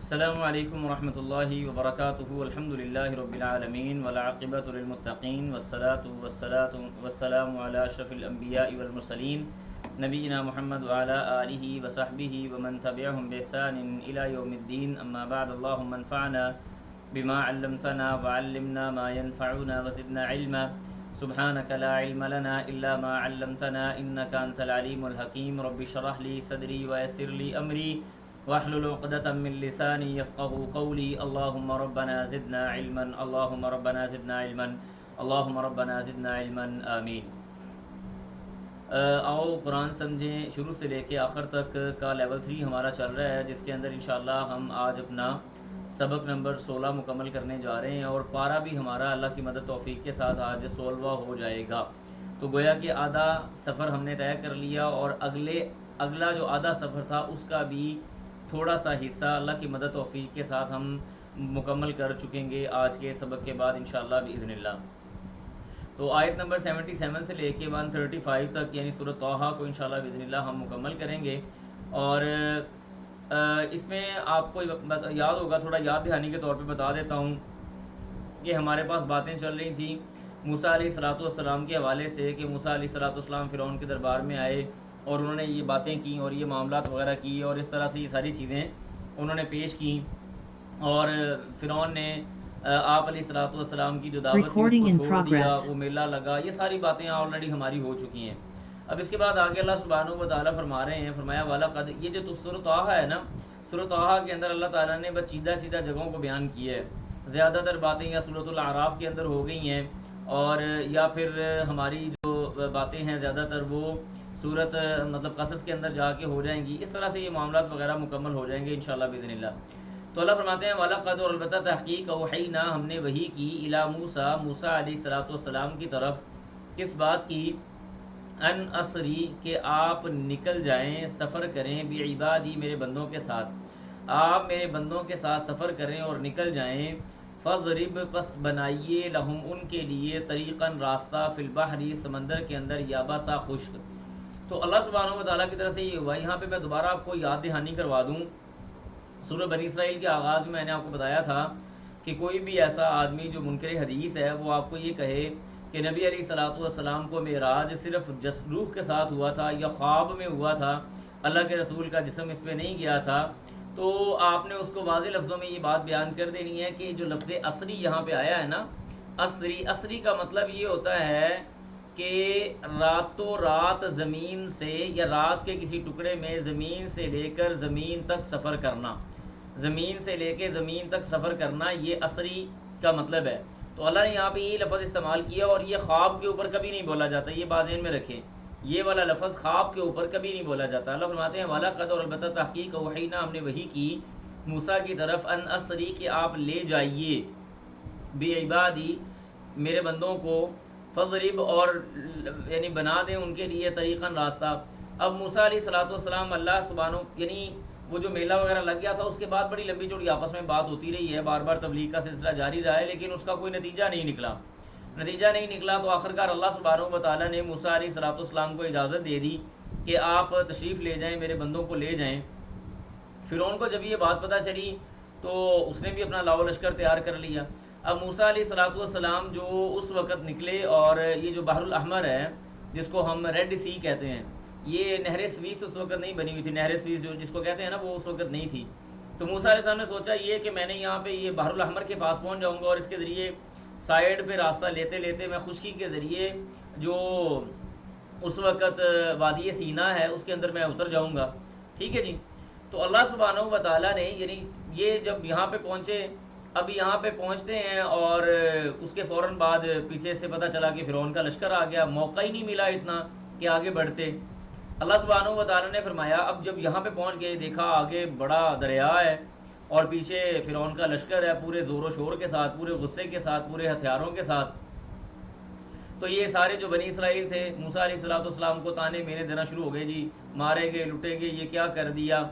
السلام علیکم ورحمۃ اللہ وبرکاتہ الحمد للہ رب العالمین والعاقبۃ للمتقین والسلام علی اشرف الانبیاء والمرسلین نبینا محمد وعلی آلہ وصحبہ ومن تبعہم بإحسان الی یوم الدین اما بعد اللہم انفعنا بما علمتنا وعلمنا ما ينفعنا وزدنا علما سبحانك لا علم لنا الا ما علمتنا انك انت العلیم الحکیم رب اشرح لي صدری ويسر لي امری واحلل عقدة من لسانی یفقهوا قولی اللهم ربنا زدنا علما اللهم ربنا زدنا علما اللهم ربنا زدنا علما آمین۔ آؤ قرآن سمجھیں شروع سے لے کے آخر تک کا لیول 3 ہمارا چل رہا ہے، جس کے اندر انشاءاللہ ہم آج اپنا سبق نمبر 16 مکمل کرنے جا رہے ہیں، اور پارہ بھی ہمارا اللہ کی مدد توفیق کے ساتھ آج 16واں ہو جائے گا۔ تو گویا کہ آدھا سفر ہم نے طے کر لیا، اور اگلا جو آدھا سفر تھا اس کا بھی تھوڑا سا حصہ اللہ کی مدد توفیق کے ساتھ ہم مکمل کر چکیں گے آج کے سبق کے بعد انشاءاللہ باذن اللہ۔ تو آیت نمبر 77 سے لے کے 135 تک یعنی سورۃ طٰہٰ کو انشاءاللہ باذن اللہ ہم مکمل کریں گے، اور اس میں آپ کو یاد ہوگا، تھوڑا یاد دہانی کے طور پہ بتا دیتا ہوں کہ ہمارے پاس باتیں چل رہی تھیں موسیٰ علیہ السلام کے حوالے سے، کہ موسیٰ علیہ السلام فرعون کے دربار میں آئے اور انہوں نے یہ باتیں کیں اور یہ معاملات وغیرہ کی، اور اس طرح سے یہ ساری چیزیں انہوں نے پیش کیں، اور فرعون نے آپ علیہ السلام کی جو دعوت تھی اس کو چھوڑ دیا، وہ میلہ لگا، یہ ساری باتیں آلریڈی ہماری ہو چکی ہیں۔ اب اس کے بعد آگے اللہ سبحانہ و تعالیٰ فرما رہے ہیں، فرمایا وَلَقَدْ، یہ جو سورۃ طٰہٰ ہے نا، سورۃ طٰہٰ کے اندر اللہ تعالیٰ نے بس چیدہ جگہوں کو بیان کیا ہے، زیادہ تر باتیں یا سورۃ الاعراف کے اندر ہو گئی ہیں، اور یا پھر ہماری جو باتیں ہیں زیادہ تر وہ سورت مطلب قصص کے اندر جا کے ہو جائیں گی، اس طرح سے یہ معاملات وغیرہ مکمل ہو جائیں گے انشاءاللہ باذن اللہ۔ تو اللہ فرماتے ہیں وَلَقَدْ، اور البتہ تحقیق اوحینا، ہم نے وحی کی، الی موسیٰ علیہ السلام کی طرف، کس بات کی؟ ان اسری، کہ آپ نکل جائیں، سفر کریں، بعبادی، میرے بندوں کے ساتھ، آپ میرے بندوں کے ساتھ سفر کریں اور نکل جائیں، فَضْرِبْ، پس بنائیے، لہم، ان کے لیے، طریقاً، راستہ، فی البحر، سمندر کے اندر، یابسا، خشک۔ تو اللہ سبحانہ و تعالیٰ کی طرف سے یہ ہوا۔ یہاں پہ میں دوبارہ آپ کو یاد دہانی کروا دوں، سورہ بنی اسرائیل کے آغاز میں نے آپ کو بتایا تھا کہ کوئی بھی ایسا آدمی جو منکر حدیث ہے وہ آپ کو یہ کہے کہ نبی علیہ السلام کو معراج صرف روح کے ساتھ ہوا تھا یا خواب میں ہوا تھا، اللہ کے رسول کا جسم اس پہ نہیں گیا تھا، تو آپ نے اس کو واضح لفظوں میں یہ بات بیان کر دینی ہے کہ جو لفظ اسری یہاں پہ آیا ہے نا، اسری کا مطلب یہ ہوتا ہے کہ راتوں رات زمین سے یا رات کے کسی ٹکڑے میں زمین سے لے کر زمین تک سفر کرنا، زمین سے لے کے زمین تک سفر کرنا، یہ اسری کا مطلب ہے۔ تو اللہ نے یہاں پہ یہ لفظ استعمال کیا، اور یہ خواب کے اوپر کبھی نہیں بولا جاتا، یہ بات ذہن میں رکھیں، یہ والا لفظ خواب کے اوپر کبھی نہیں بولا جاتا۔ اللہ فرماتے ہیں وَلَقَدْ، اور البتہ تحقیق اوحینا، ہم نے وحی کی، موسیٰ کی طرف، ان اسری، کہ آپ لے جائیے، بعبادی، میرے بندوں کو، فضرب، اور یعنی بنا دیں ان کے لیے، طریقاً، راستہ۔ اب موسیٰ علیہ السلام اللہ سبحانہ، یعنی وہ جو میلہ وغیرہ لگ گیا تھا اس کے بعد بڑی لمبی چوڑی آپس میں بات ہوتی رہی ہے، بار بار تبلیغ کا سلسلہ جاری رہا ہے، لیکن اس کا کوئی نتیجہ نہیں نکلا تو آخرکار اللہ سبحانہ و تعالیٰ نے موسیٰ علیہ السلام کو اجازت دے دی کہ آپ تشریف لے جائیں، میرے بندوں کو لے جائیں۔ فرعون کو جب یہ بات پتہ چلی تو اس نے بھی اپنا لاؤ لشکر تیار کر لیا۔ اب موسیٰ علیہ السلام جو اس وقت نکلے، اور یہ جو بحر الاحمر ہے جس کو ہم ریڈ سی کہتے ہیں، یہ نہر سویس اس وقت نہیں بنی ہوئی تھی، نہر سویس جو جس کو کہتے ہیں نا، وہ اس وقت نہیں تھی۔ تو موسیٰ علیہ السلام نے سوچا یہ کہ میں نے یہاں پہ یہ بحر الاحمر کے پاس پہنچ جاؤں گا، اور اس کے ذریعے سائیڈ پہ راستہ لیتے لیتے میں خشکی کے ذریعے جو اس وقت وادی سینا ہے اس کے اندر میں اتر جاؤں گا، ٹھیک ہے جی۔ تو اللہ سبحانہ و تعالیٰ نے، یعنی یہ جب یہاں پہ پہنچے، اب یہاں پہ پہنچتے ہیں، اور اس کے فوراً بعد پیچھے سے پتہ چلا کہ فرعون کا لشکر آ گیا، موقع ہی نہیں ملا اتنا کہ آگے بڑھتے۔ اللہ سبحانہ و تعالیٰ نے فرمایا، اب جب یہاں پہ پہنچ گئے، دیکھا آگے بڑا دریا ہے اور پیچھے فرعون کا لشکر ہے، پورے زور و شور کے ساتھ، پورے غصے کے ساتھ، پورے ہتھیاروں کے ساتھ۔ تو یہ سارے جو بنی اسرائیل تھے موسیٰ علیہ السلام کو تانے مینے دینا شروع ہو گئے، جی مارے گے، لٹے گے، یہ کیا کر دیا۔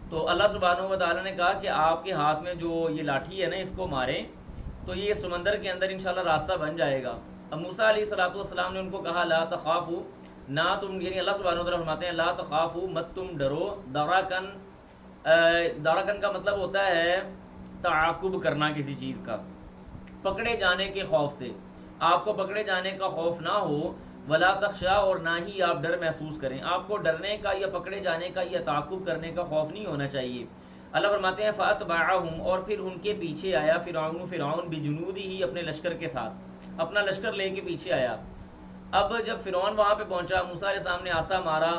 تو اللہ سبحانہ و تعالیٰ نے کہا کہ آپ کے ہاتھ میں جو یہ لاٹھی ہے نا، اس کو ماریں تو یہ سمندر کے اندر انشاءاللہ راستہ بن جائے گا۔ اب موسیٰ علیہ السلام نے ان کو کہا لا تخافوا، نہ تم، یعنی اللہ سبحانہ و تعالیٰ فرماتے ہیں لا تخافوا، مت تم ڈرو، دراکن، دارکن کا مطلب ہوتا ہے تعاقب کرنا کسی چیز کا، پکڑے جانے کے خوف سے، آپ کو پکڑے جانے کا خوف نہ ہو، ولا تخشا، اور نہ ہی آپ ڈر محسوس کریں، آپ کو ڈرنے کا یا پکڑے جانے کا یا تعاقب کرنے کا خوف نہیں ہونا چاہیے۔ اللہ فرماتے ہیں فاتبعہم، اور پھر ان کے پیچھے آیا فرعون بجنودی ہی، اپنے لشکر کے ساتھ، اپنا لشکر لے کے پیچھے آیا۔ اب جب فرعون وہاں پہ پہنچا، موسیٰ علیہ السلام نے عصا مارا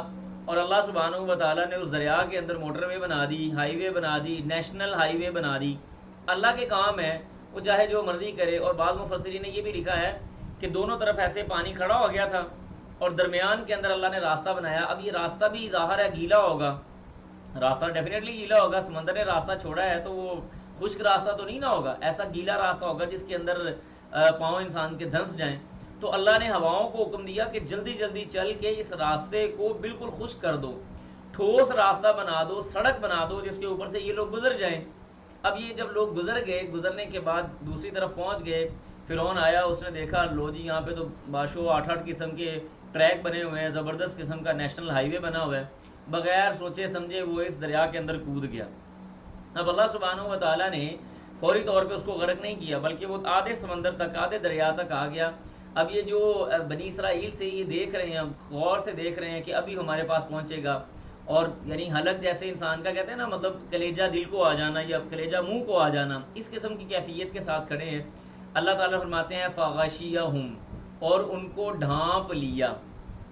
اور اللہ سبحانہ و تعالیٰ نے اس دریا کے اندر موٹر وے بنا دی، ہائی وے بنا دی، نیشنل ہائی وے بنا دی۔ اللہ کے کام ہے، وہ چاہے جو مرضی کرے۔ اور بعض مفسرین نے یہ بھی لکھا ہے کہ دونوں طرف ایسے پانی کھڑا ہو گیا تھا اور درمیان کے اندر اللہ نے راستہ بنایا۔ اب یہ راستہ بھی ظاہر ہے گیلا ہوگا، راستہ ڈیفینیٹلی گیلا ہوگا، سمندر نے راستہ چھوڑا ہے تو وہ خشک راستہ تو نہیں نہ ہوگا، ایسا گیلا راستہ ہوگا جس کے اندر پاؤں انسان کے دھنس جائیں۔ تو اللہ نے ہواؤں کو حکم دیا کہ جلدی جلدی چل کے اس راستے کو بالکل خشک کر دو، ٹھوس راستہ بنا دو، سڑک بنا دو جس کے اوپر سے یہ لوگ گزر جائیں۔ اب یہ جب لوگ گزر گئے، گزرنے کے بعد دوسری طرف پہنچ گئے، فرعون آیا، اس نے دیکھا لو جی یہاں پہ تو باشو 8 قسم کے ٹریک بنے ہوئے ہیں، زبردست قسم کا نیشنل ہائی وے بنا ہوا ہے، بغیر سوچے سمجھے وہ اس دریا کے اندر کود گیا۔ اب اللہ سبحانہ و تعالیٰ نے فوری طور پہ اس کو غرق نہیں کیا، بلکہ وہ آدھے سمندر تک، آدھے دریا تک آ گیا۔ اب یہ جو بنی اسرائیل سے یہ دیکھ رہے ہیں، غور سے دیکھ رہے ہیں کہ ابھی ہمارے پاس پہنچے گا، اور یعنی حلق جیسے انسان کا کہتے ہیں نا، مطلب کلیجہ دل کو آ جانا یا کلیجہ منہ کو آ جانا، اس قسم کی کیفیت کے ساتھ کھڑے ہیں۔ اللہ تعالیٰ فرماتے ہیں فغشیہم، اور ان کو ڈھانپ لیا،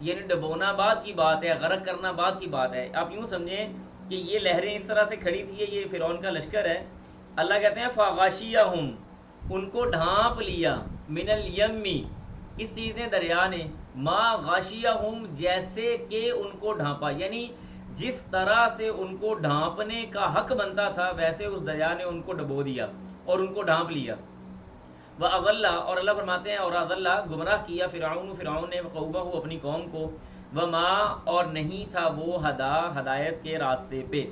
یعنی ڈبونا بعد کی بات ہے، غرق کرنا بعد کی بات ہے۔ آپ یوں سمجھیں کہ یہ لہریں اس طرح سے کھڑی تھی، یہ فرعون کا لشکر ہے، اللہ کہتے ہیں فغشیہم، ان کو ڈھانپ لیا، من الیمی، اس چیز نے، دریا نے، ما غاشیہم، جیسے کہ ان کو ڈھانپا، یعنی جس طرح سے ان کو ڈھانپنے کا حق بنتا تھا ویسے اس دریا نے ان کو ڈبو دیا اور ان کو ڈھانپ لیا۔ وَأَضَلَّ، اور اللہ فرماتے ہیں اور اضل، گمراہ کیا، فرعون نے قومہ، اپنی قوم کو، وما، اور نہیں تھا وہ، ہدایت کے راستے پہ،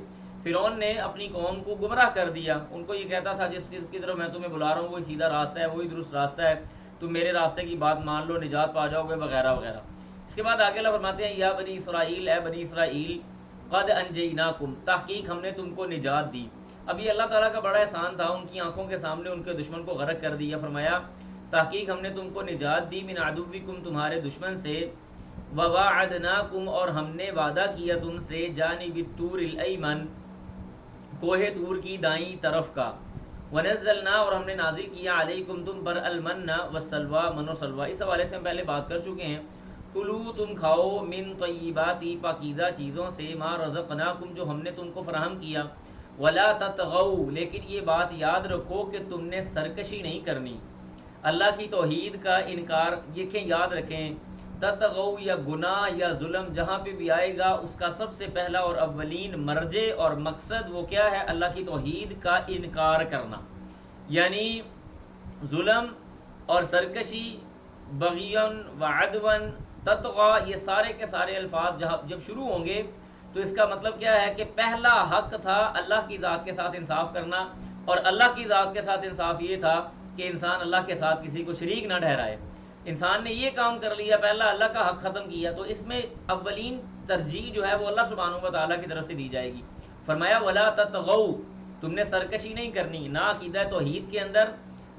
فرعون نے اپنی قوم کو گمراہ کر دیا۔ ان کو یہ کہتا تھا جس چیز کی طرف میں تمہیں بلا رہا ہوں وہی سیدھا راستہ ہے، وہی درست راستہ ہے، تم میرے راستے کی بات مان لو، نجات پا جاؤ گے، وغیرہ وغیرہ۔ اس کے بعد آگے اللہ فرماتے ہیں یا بنی اسرائیل، اے بنی اسرائیل، قد انجیناکم، تحقیق ہم نے تم کو نجات دی۔ اب یہ اللہ تعالیٰ کا بڑا احسان تھا، ان کی آنکھوں کے سامنے ان کے دشمن کو غرق کر دیا۔ فرمایا تحقیق ہم نے تم کو نجات دی، من عدوکم، تمہارے دشمن سے، وواعدناکم، اور ہم نے وعدہ کیا تم سے، جانب الطور الایمن، کوہ طور کی دائیں طرف کا، ونزلنا، اور ہم نے نازل کیا، علیکم تم پر، المن والسلوى، من و سلوى، اس حوالے سے ہم پہلے بات کر چکے ہیں۔ کلو، تم کھاؤ، من طیباتی، پاکیزہ چیزوں سے، ما رزقناکم، جو ہم نے تم کو فراہم کیا، ولا تطغوا، لیکن یہ بات یاد رکھو کہ تم نے سرکشی نہیں کرنی، اللہ کی توحید کا انکار، یہ یاد رکھیں، تطغوا یا گناہ یا ظلم جہاں پہ بھی آئے گا اس کا سب سے پہلا اور اولین مرجع اور مقصد وہ کیا ہے؟ اللہ کی توحید کا انکار کرنا، یعنی ظلم اور سرکشی، بغیون وعدون، تطغا، یہ سارے کے سارے الفاظ جب شروع ہوں گے تو اس کا مطلب کیا ہے کہ پہلا حق تھا اللہ کی ذات کے ساتھ انصاف کرنا، اور اللہ کی ذات کے ساتھ انصاف یہ تھا کہ انسان اللہ کے ساتھ کسی کو شریک نہ ٹھہرائے۔ انسان نے یہ کام کر لیا، پہلا اللہ کا حق ختم کیا، تو اس میں اولین ترجیح جو ہے وہ اللہ سبحانہ و تعالیٰ کی طرف سے دی جائے گی۔ فرمایا ولا تطغوا، تم نے سرکشی نہیں کرنی، نہ عقیدہ توحید کے اندر،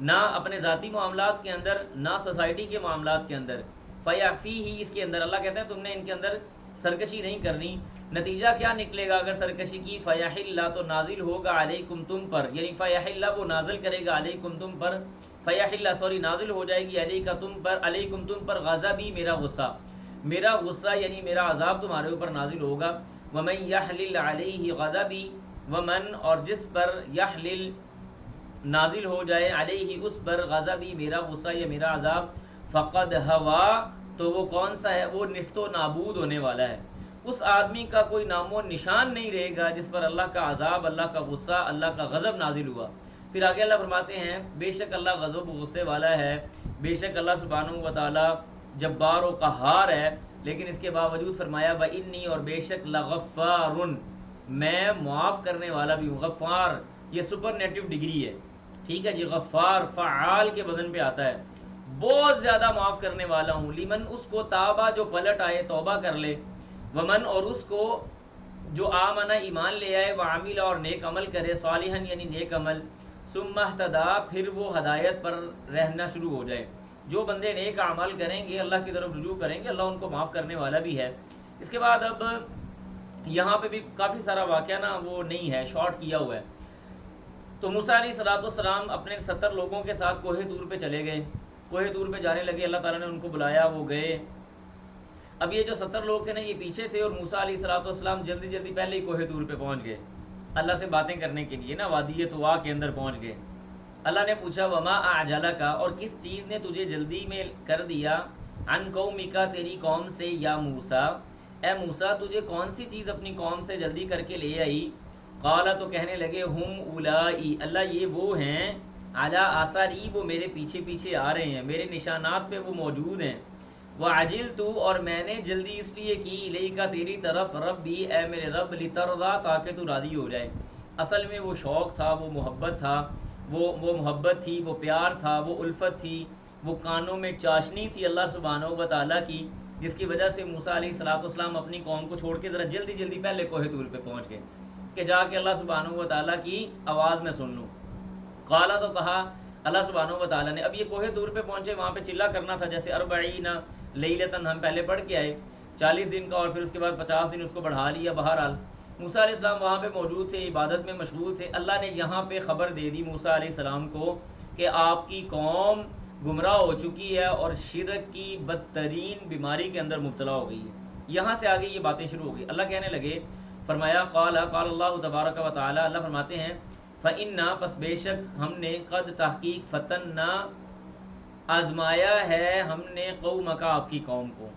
نہ اپنے ذاتی معاملات کے اندر، نہ سوسائٹی کے معاملات کے اندر، فیکفیہ، اس کے اندر اللہ کہتا ہے تم نے ان کے اندر سرکشی نہیں کرنی۔ نتیجہ کیا نکلے گا اگر سرکشی کی؟ فیحل، تو نازل ہوگا علیکم تم پر، یعنی فیحل، وہ نازل کرے گا علیکم تم پر، فیحل نازل ہو جائے گی علیکم تم پر غضبی، میرا غصہ یعنی میرا عذاب تمہارے اوپر نازل ہوگا۔ ومن یحلل علیہ غضبی، ومن، اور جس پر، یحلل نازل ہو جائے، علیہ اس پر، غضبی میرا غصہ یا میرا عذاب، فقد ہوا، تو وہ کون سا ہے؟ وہ نیست و نابود ہونے والا ہے، اس آدمی کا کوئی نام و نشان نہیں رہے گا جس پر اللہ کا عذاب، اللہ کا غصہ، اللہ کا غضب نازل ہوا۔ پھر آگے اللہ فرماتے ہیں بے شک اللہ غضب و غصے والا ہے، بے شک اللہ سبحانہ و تعالیٰ جبار و قہار ہے، لیکن اس کے باوجود فرمایا وَإِنِّي، اور بے شک لغفار، میں معاف کرنے والا بھی ہوں۔ غفار یہ سپر نیٹو ڈگری ہے، ٹھیک ہے جی، غفار فعال کے وزن پہ آتا ہے، بہت زیادہ معاف کرنے والا ہوں، لیمن، اس کو، تابہ جو پلٹ آئے، توبہ کر لے، ومن، اور اس کو، جو آمنا ایمان لے آئے، وعمل اور نیک عمل کرے، صالحاً یعنی نیک عمل، ثم اہتدی پھر وہ ہدایت پر رہنا شروع ہو جائے. جو بندے نیک اعمال کریں گے، اللہ کی طرف رجوع کریں گے، اللہ ان کو معاف کرنے والا بھی ہے. اس کے بعد اب یہاں پہ بھی کافی سارا واقعہ نا وہ نہیں ہے، شارٹ کیا ہوا ہے. تو موسیٰ علیہ الصلوۃ والسلام اپنے 70 لوگوں کے ساتھ کوہ طور پہ چلے گئے. کوہ طور پہ جانے لگے، اللہ تعالیٰ نے ان کو بلایا، وہ گئے. اب یہ جو 70 لوگ تھے نا، یہ پیچھے تھے، اور موسیٰ علیہ الصلوۃ والسلام جلدی جلدی پہلے ہی کوہ طور پہ پہنچ گئے اللہ سے باتیں کرنے کے لیے نا، وادی طوا کے اندر پہنچ گئے. اللہ نے پوچھا وما اعجلک، اور کس چیز نے تجھے جلدی میں کر دیا، عن قومک تیری قوم سے، یا موسیٰ اے موسیٰ تجھے کون سی چیز اپنی قوم سے جلدی کر کے لے آئی. قال تو کہنے لگے ہم اولائی، اللہ یہ وہ ہیں، علی آثاری وہ میرے پیچھے پیچھے آ رہے ہیں، میرے نشانات پہ وہ موجود ہیں. وعجلت اور میں نے جلدی اس لیے کی، الیک تیری طرف، ربی اے میرے رب، لترضی تاکہ تو راضی ہو جائے. اصل میں وہ شوق تھا، وہ محبت تھا، وہ محبت تھی، وہ پیار تھا، وہ الفت تھی، وہ کانوں میں چاشنی تھی اللہ سبحانہ و تعالیٰ کی، جس کی وجہ سے موسیٰ علیہ الصلوۃ والسلام اپنی قوم کو چھوڑ کے ذرا جلدی جلدی پہلے کوہ طور پہ پہنچ گئے کہ جا کے اللہ سبحانہ و تعالیٰ کی آواز میں سن لوں. قالا تو کہا اللہ سبحانہ و تعالیٰ نے. اب یہ کوہ طور پہ پہنچے، وہاں پہ چلا کرنا تھا، جیسے 40 لیلتاً ہم پہلے پڑھ کے آئے، 40 دن کا، اور پھر اس کے بعد 50 دن اس کو بڑھا لیا. بہرحال موسیٰ علیہ السلام وہاں پہ موجود تھے، عبادت میں مشغول تھے. اللہ نے یہاں پہ خبر دے دی موسیٰ علیہ السلام کو کہ آپ کی قوم گمراہ ہو چکی ہے اور شرک کی بدترین بیماری کے اندر مبتلا ہو گئی ہے. یہاں سے آگے یہ باتیں شروع ہو گئی. اللہ کہنے لگے، فرمایا قال اللہ تبارک و تعالی، اللہ فرماتے ہیں فَإِنَّا پس بے شک ہم نے، قد تحقیق، فتنّا آزمایا ہے ہم نے، قومک آپ کی قوم کو،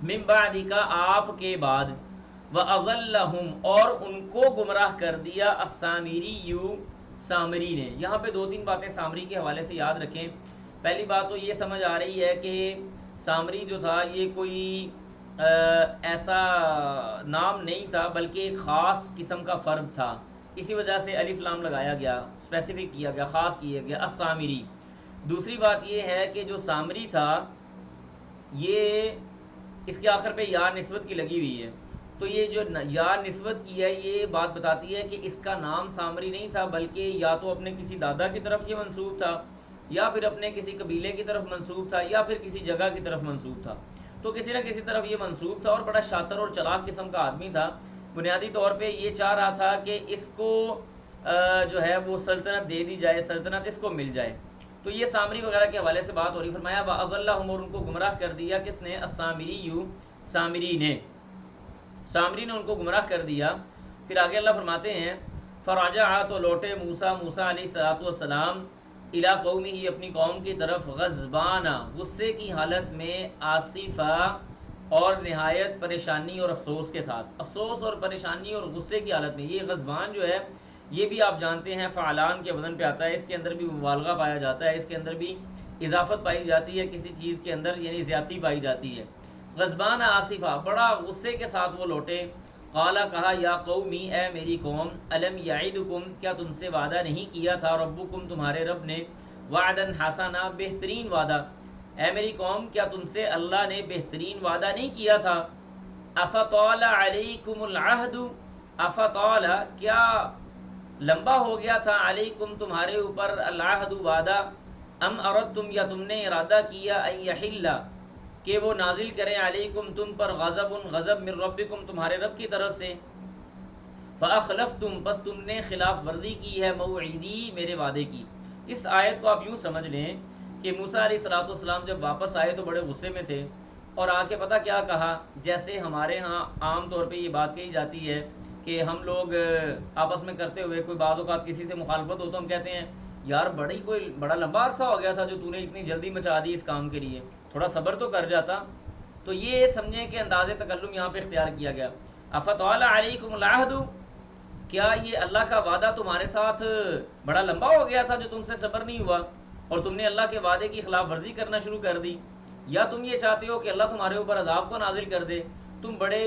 من بعدک آپ کے بعد، وَأَضَلَّهُمْ اور ان کو گمراہ کر دیا، السامری سامری نے. یہاں پہ 2-3 باتیں سامری کے حوالے سے یاد رکھیں. پہلی بات تو یہ سمجھ آ رہی ہے کہ سامری جو تھا یہ کوئی ایسا نام نہیں تھا، بلکہ ایک خاص قسم کا فرد تھا. اسی وجہ سے الف لام لگایا گیا، اسپیسیفک کیا گیا، خاص کیا گیا، السامری. دوسری بات یہ ہے کہ جو سامری تھا یہ اس کے آخر پہ یا نسبت کی لگی ہوئی ہے، تو یہ جو یا نسبت کی ہے یہ بات بتاتی ہے کہ اس کا نام سامری نہیں تھا، بلکہ یا تو اپنے کسی دادا کی طرف یہ منسوب تھا، یا پھر اپنے کسی قبیلے کی طرف منسوب تھا، یا پھر کسی جگہ کی طرف منسوب تھا. تو کسی نہ کسی طرف یہ منسوب تھا، اور بڑا شاطر اور چلاک قسم کا آدمی تھا. بنیادی طور پہ یہ چاہ رہا تھا کہ اس کو جو ہے وہ سلطنت دے دی جائے، سلطنت اس کو مل جائے. تو یہ سامری وغیرہ کے حوالے سے بات ہو رہی. فرمایا وَأَضَلَّهُمْ اور ان کو گمراہ کر دیا، کس نے؟ السامری سامری نے. سامری نے ان کو گمراہ کر دیا. پھر آگے اللہ فرماتے ہیں فَرَجَعَ تو لوٹے موسیٰ علیہ الصلوۃ والسلام اِلیٰ قَوْمِهِ اپنی قوم کی طرف، غضبانہ غصے کی حالت میں، آصفہ اور نہایت پریشانی اور افسوس کے ساتھ. افسوس اور پریشانی اور غصے کی حالت میں. یہ غضبان جو ہے یہ بھی آپ جانتے ہیں فعلان کے وزن پہ آتا ہے، اس کے اندر بھی مبالغہ پایا جاتا ہے، اس کے اندر بھی اضافت پائی جاتی ہے کسی چیز کے اندر، یعنی زیادتی پائی جاتی ہے. غضبان آصفہ، بڑا غصے کے ساتھ وہ لوٹے. قالا کہا یا قومی اے میری قوم، الم یعدکم کیا تم سے وعدہ نہیں کیا تھا، ربکم تمہارے رب نے، وعدن حسنا بہترین وعدہ. اے میری قوم کیا تم سے اللہ نے بہترین وعدہ نہیں کیا تھا. افطال علیکم العہد، افطال کیا لمبا ہو گیا تھا، علیکم تمہارے اوپر، العہد وعدہ، ام اردتم یا تم نے ارادہ کیا، ان یحل کہ وہ نازل کریں، علیکم تم پر، غضب غضب، من ربکم تمہارے رب کی طرف سے، فاخلفتم پس تم نے خلاف ورزی کی ہے، موعدی میرے وعدے کی. اس آیت کو آپ یوں سمجھ لیں کہ موسیٰ علیہ الصلوۃ والسلام جب واپس آئے تو بڑے غصے میں تھے، اور آ کے پتہ کیا کہا، جیسے ہمارے ہاں عام طور پہ یہ بات کہی جاتی ہے کہ ہم لوگ آپس میں کرتے ہوئے کوئی بعض اوقات کسی سے مخالفت ہو تو ہم کہتے ہیں یار بڑا لمبا عرصہ ہو گیا تھا جو تو نے اتنی جلدی مچا دی اس کام کے لیے، تھوڑا صبر تو کر جاتا. تو یہ سمجھیں کہ انداز تکلم یہاں پہ اختیار کیا گیا. افطال علیکم العہد، کیا یہ اللہ کا وعدہ تمہارے ساتھ بڑا لمبا ہو گیا تھا جو تم سے صبر نہیں ہوا اور تم نے اللہ کے وعدے کی خلاف ورزی کرنا شروع کر دی، یا تم یہ چاہتے ہو کہ اللہ تمہارے اوپر عذاب کو نازل کر دے. تم بڑے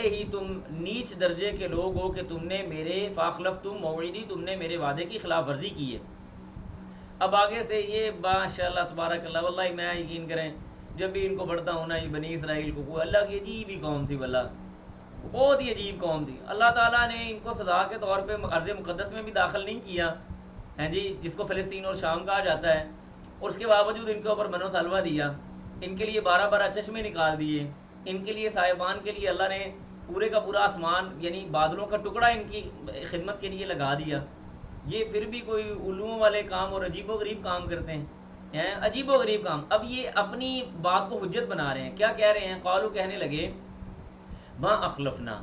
ہی تم نیچ درجے کے لوگ ہو کہ تم نے میرے فاخلفتم موعدی، تم نے میرے وعدے کی خلاف ورزی کی ہے. اب آگے سے یہ ماشاء اللہ تبارک اللہ، واللہ میں یقین کریں جب بھی ان کو پڑھتا ہوں نا، یہ بنی اسرائیل کو، اللہ کی عجیب ہی قوم تھی واللہ. بہت ہی عجیب قوم تھی. اللہ تعالیٰ نے ان کو سزا کے طور پہ ارض مقدس میں بھی داخل نہیں کیا, ہیں جی, جس کو فلسطین اور شام کہا جاتا ہے, اور اس کے باوجود ان کے اوپر من و سلوہ دیا, ان کے لیے 12 چشمے نکال دیے, ان کے لیے صاحبان کے لیے اللہ نے پورے کا پورا آسمان یعنی بادلوں کا ٹکڑا ان کی خدمت کے لیے لگا دیا. یہ پھر بھی کوئی علوم والے کام اور عجیب و غریب کام کرتے ہیں, عجیب و غریب کام. اب یہ اپنی بات کو حجت بنا رہے ہیں. کیا کہہ رہے ہیں؟ قالو کہنے لگے ما اخلفنا,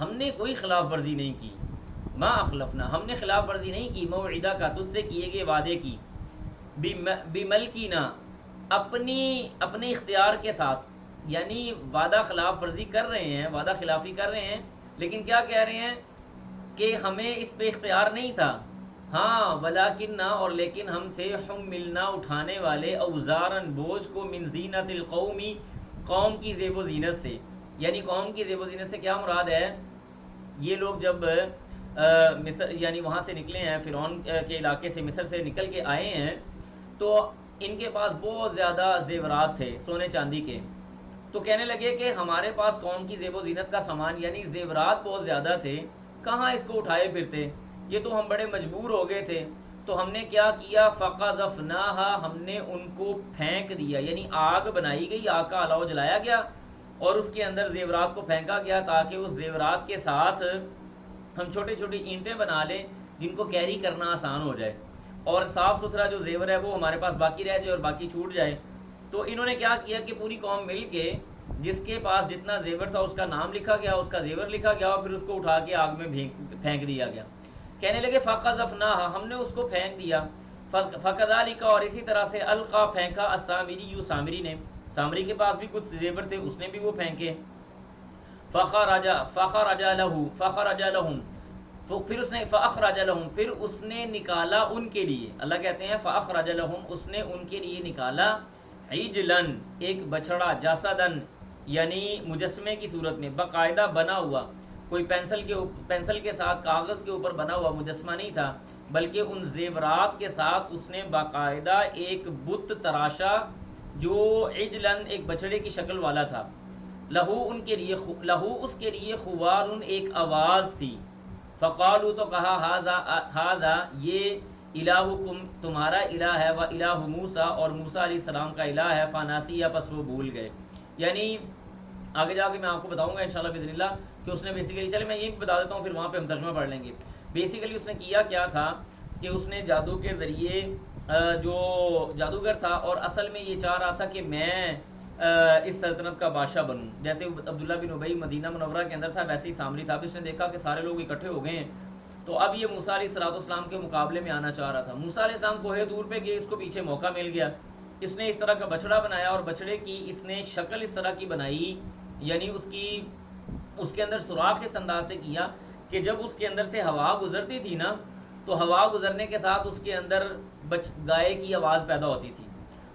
ہم نے کوئی خلاف ورزی نہیں کی, ما اخلفنا ہم نے خلاف ورزی نہیں کی, موعدہ کا تجھ سے کیے گئے وعدے کی, بملکینا اپنے اختیار کے ساتھ, یعنی وعدہ خلاف ورزی کر رہے ہیں, وعدہ خلافی کر رہے ہیں, لیکن کیا کہہ رہے ہیں کہ ہمیں اس پہ اختیار نہیں تھا. ہاں ولیکننا اور لیکن ہم تھے حملنا اٹھانے والے اوزارن بوجھ کو من زینت القومی قوم کی زیب و زینت سے. یعنی قوم کی زیب و زینت سے کیا مراد ہے؟ یہ لوگ جب مصر یعنی وہاں سے نکلے ہیں, فرعون کے علاقے سے مصر سے نکل کے آئے ہیں, تو ان کے پاس بہت زیادہ زیورات تھے سونے چاندی کے. تو کہنے لگے کہ ہمارے پاس قوم کی زیب و زینت کا سامان یعنی زیورات بہت زیادہ تھے, کہاں اس کو اٹھائے پھرتے, یہ تو ہم بڑے مجبور ہو گئے تھے. تو ہم نے کیا کیا؟ فقذفناها ہم نے ان کو پھینک دیا, یعنی آگ بنائی گئی, آگ کا الاؤ جلایا گیا اور اس کے اندر زیورات کو پھینکا گیا, تاکہ اس زیورات کے ساتھ ہم چھوٹی چھوٹی اینٹیں بنا لیں جن کو کیری کرنا آسان ہو جائے, اور صاف ستھرا جو زیور ہے وہ ہمارے پاس باقی رہ جائے اور باقی چھوٹ جائے. تو انہوں نے کیا کیا کہ پوری قوم مل کے جس کے پاس جتنا زیور تھا اس کا نام لکھا گیا, اس کا زیور لکھا گیا, اور پھر اس کو اٹھا کے آگ میں پھینک دیا گیا. کہنے لگے فقذفناها ہم نے اس کو پھینک دیا, فکذالک اور اسی طرح سے القا پھینکا السامری سامری نے, سامری کے پاس بھی کچھ زیور تھے, اس نے بھی وہ پھینکے. فخرج لهم پھر اس نے فاخرج لهم پھر اس نے نکالا ان کے لیے, اللہ کہتے ہیں فاخرج لهم اس نے ان کے لیے نکالا, عجلن ایک بچڑا, جاسدن یعنی مجسمے کی صورت میں, باقاعدہ بنا ہوا, کوئی پینسل کے ساتھ کاغذ کے اوپر بنا ہوا مجسمہ نہیں تھا, بلکہ ان زیورات کے ساتھ اس نے باقاعدہ ایک بت تراشا جو عجلن ایک بچڑے کی شکل والا تھا. لہو ان کے لیے, لہو اس کے لیے خوار ایک آواز تھی. فقالو تو کہا ہاذا یہ الہکم تمہارا الہ ہے, و الہ موسیٰ اور موسیٰ علیہ السلام کا الہ ہے, فناسیہ پس وہ بھول گئے. یعنی آگے جا کے میں آپ کو بتاؤں گا انشاءاللہ باذن اللہ کہ اس نے بیسیکلی, چلے میں یہ بتا دیتا ہوں پھر وہاں پہ ہم ترجمہ پڑھ لیں گے. بیسیکلی اس نے کیا کیا تھا کہ اس نے جادو کے ذریعے جو جادوگر تھا, اور اصل میں یہ چاہ رہا تھا کہ میں اس سلطنت کا بادشاہ بنوں, جیسے عبداللہ بن ابی مدینہ منورہ کے اندر تھا ویسے ہی سامری تھا. اس نے دیکھا کہ سارے لوگ اکٹھے ہو گئے ہیں, تو اب یہ موسیٰ علیہ السلام کے مقابلے میں آنا چاہ رہا تھا. موسیٰ علیہ السلام کوہ دور پہ گئے, اس کو پیچھے موقع مل گیا, اس نے اس طرح کا بچڑا بنایا, اور بچڑے کی اس نے شکل اس طرح کی بنائی, یعنی اس کے اندر سوراخ اس انداز سے کیا کہ جب اس کے اندر سے ہوا گزرتی تھی نا, تو ہوا گزرنے کے ساتھ اس کے اندر گائے کی آواز پیدا ہوتی تھی.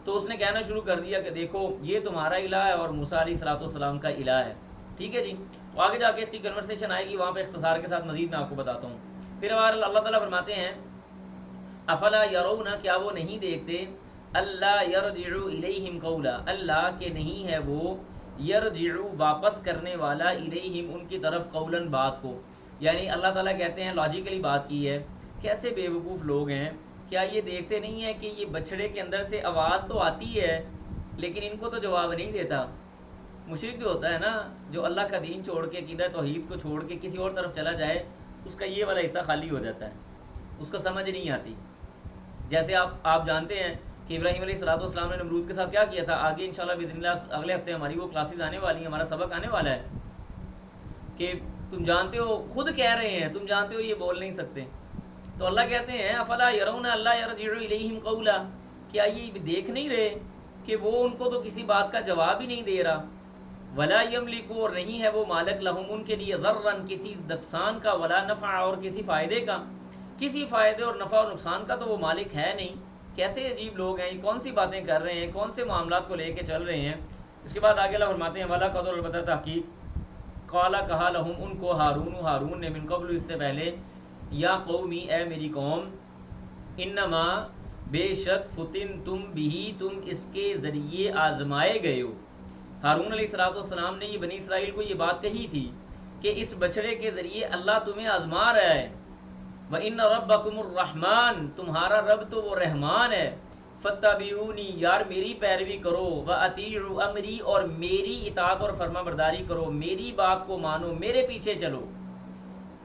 تو اس نے کہنا شروع کر دیا کہ دیکھو یہ تمہارا الہ ہے اور موسیٰ علیہ السلام کا الہ ہے. ٹھیک ہے جی, تو آگے جا کے اس کی کنورسیشن آئے گی, وہاں پہ اختصار کے ساتھ مزید میں آپ کو بتاتا ہوں. پھر اللہ تعالیٰ فرماتے ہیں افلا یرون کیا وہ نہیں دیکھتے, اللہ یرجع الیہم قولا اللہ کہ نہیں ہے وہ یرجع واپس کرنے والا الیہم ان کی طرف قولاً بات کو. یعنی اللہ تعالیٰ کہتے ہیں لاجیکلی بات کی ہے, کیسے بے وقوف لوگ ہیں, کیا یہ دیکھتے نہیں ہیں کہ یہ بچڑے کے اندر سے آواز تو آتی ہے لیکن ان کو تو جواب نہیں دیتا. مشرک جو ہوتا ہے نا, جو اللہ کا دین چھوڑ کے عقیدہ توحید کو چھوڑ کے کسی اور طرف چلا جائے, اس کا یہ والا حصہ خالی ہو جاتا ہے, اس کو سمجھ نہیں آتی. جیسے آپ جانتے ہیں کہ ابراہیم علیہ السلام نے نمرود کے ساتھ کیا کیا تھا. آگے انشاءاللہ باذن اللہ اگلے ہفتے ہماری وہ کلاسز آنے والی ہیں, ہمارا سبق آنے والا ہے کہ تم جانتے ہو, خود کہہ رہے ہیں تم جانتے ہو یہ بول نہیں سکتے. تو اللہ کہتے ہیں افلا یرون اللہ یرجع الیہم قولا, کیا یہ دیکھ نہیں رہے کہ وہ ان کو تو کسی بات کا جواب ہی نہیں دے رہا. ولا یملک اور نہیں ہے وہ مالک لہم ان کے لیے ضرا کسی نقصان کا, ولا نفع اور کسی فائدے کا, کسی فائدے اور نفع اور نقصان کا تو وہ مالک ہے نہیں. کیسے عجیب لوگ ہیں, یہ کون سی باتیں کر رہے ہیں, کون سے معاملات کو لے کے چل رہے ہیں. اس کے بعد آگے اللہ فرماتے ہیں ولا قدر البتہ تحقیق قالا کہا لہم ان کو ہارون نے من قبل اس سے پہلے, یا قومی اے میری قوم, انما بے شک فتن تم بھی تم اس کے ذریعے آزمائے گئے ہو. ہارون علیہ السلام نے یہ بنی اسرائیل کو یہ بات کہی تھی کہ اس بچڑے کے ذریعے اللہ تمہیں آزما رہا ہے. وَإِنَّ رَبَّكُمُ الرَّحْمَٰنُ، تمہارا رب تو وہ رحمان ہے. فَاتَّبِعُونِی، یار میری پیروی کرو. وَأَطِیعُوا أَمْرِی، اور میری اطاعت اور فرما برداری کرو، میری بات کو مانو، میرے پیچھے چلو.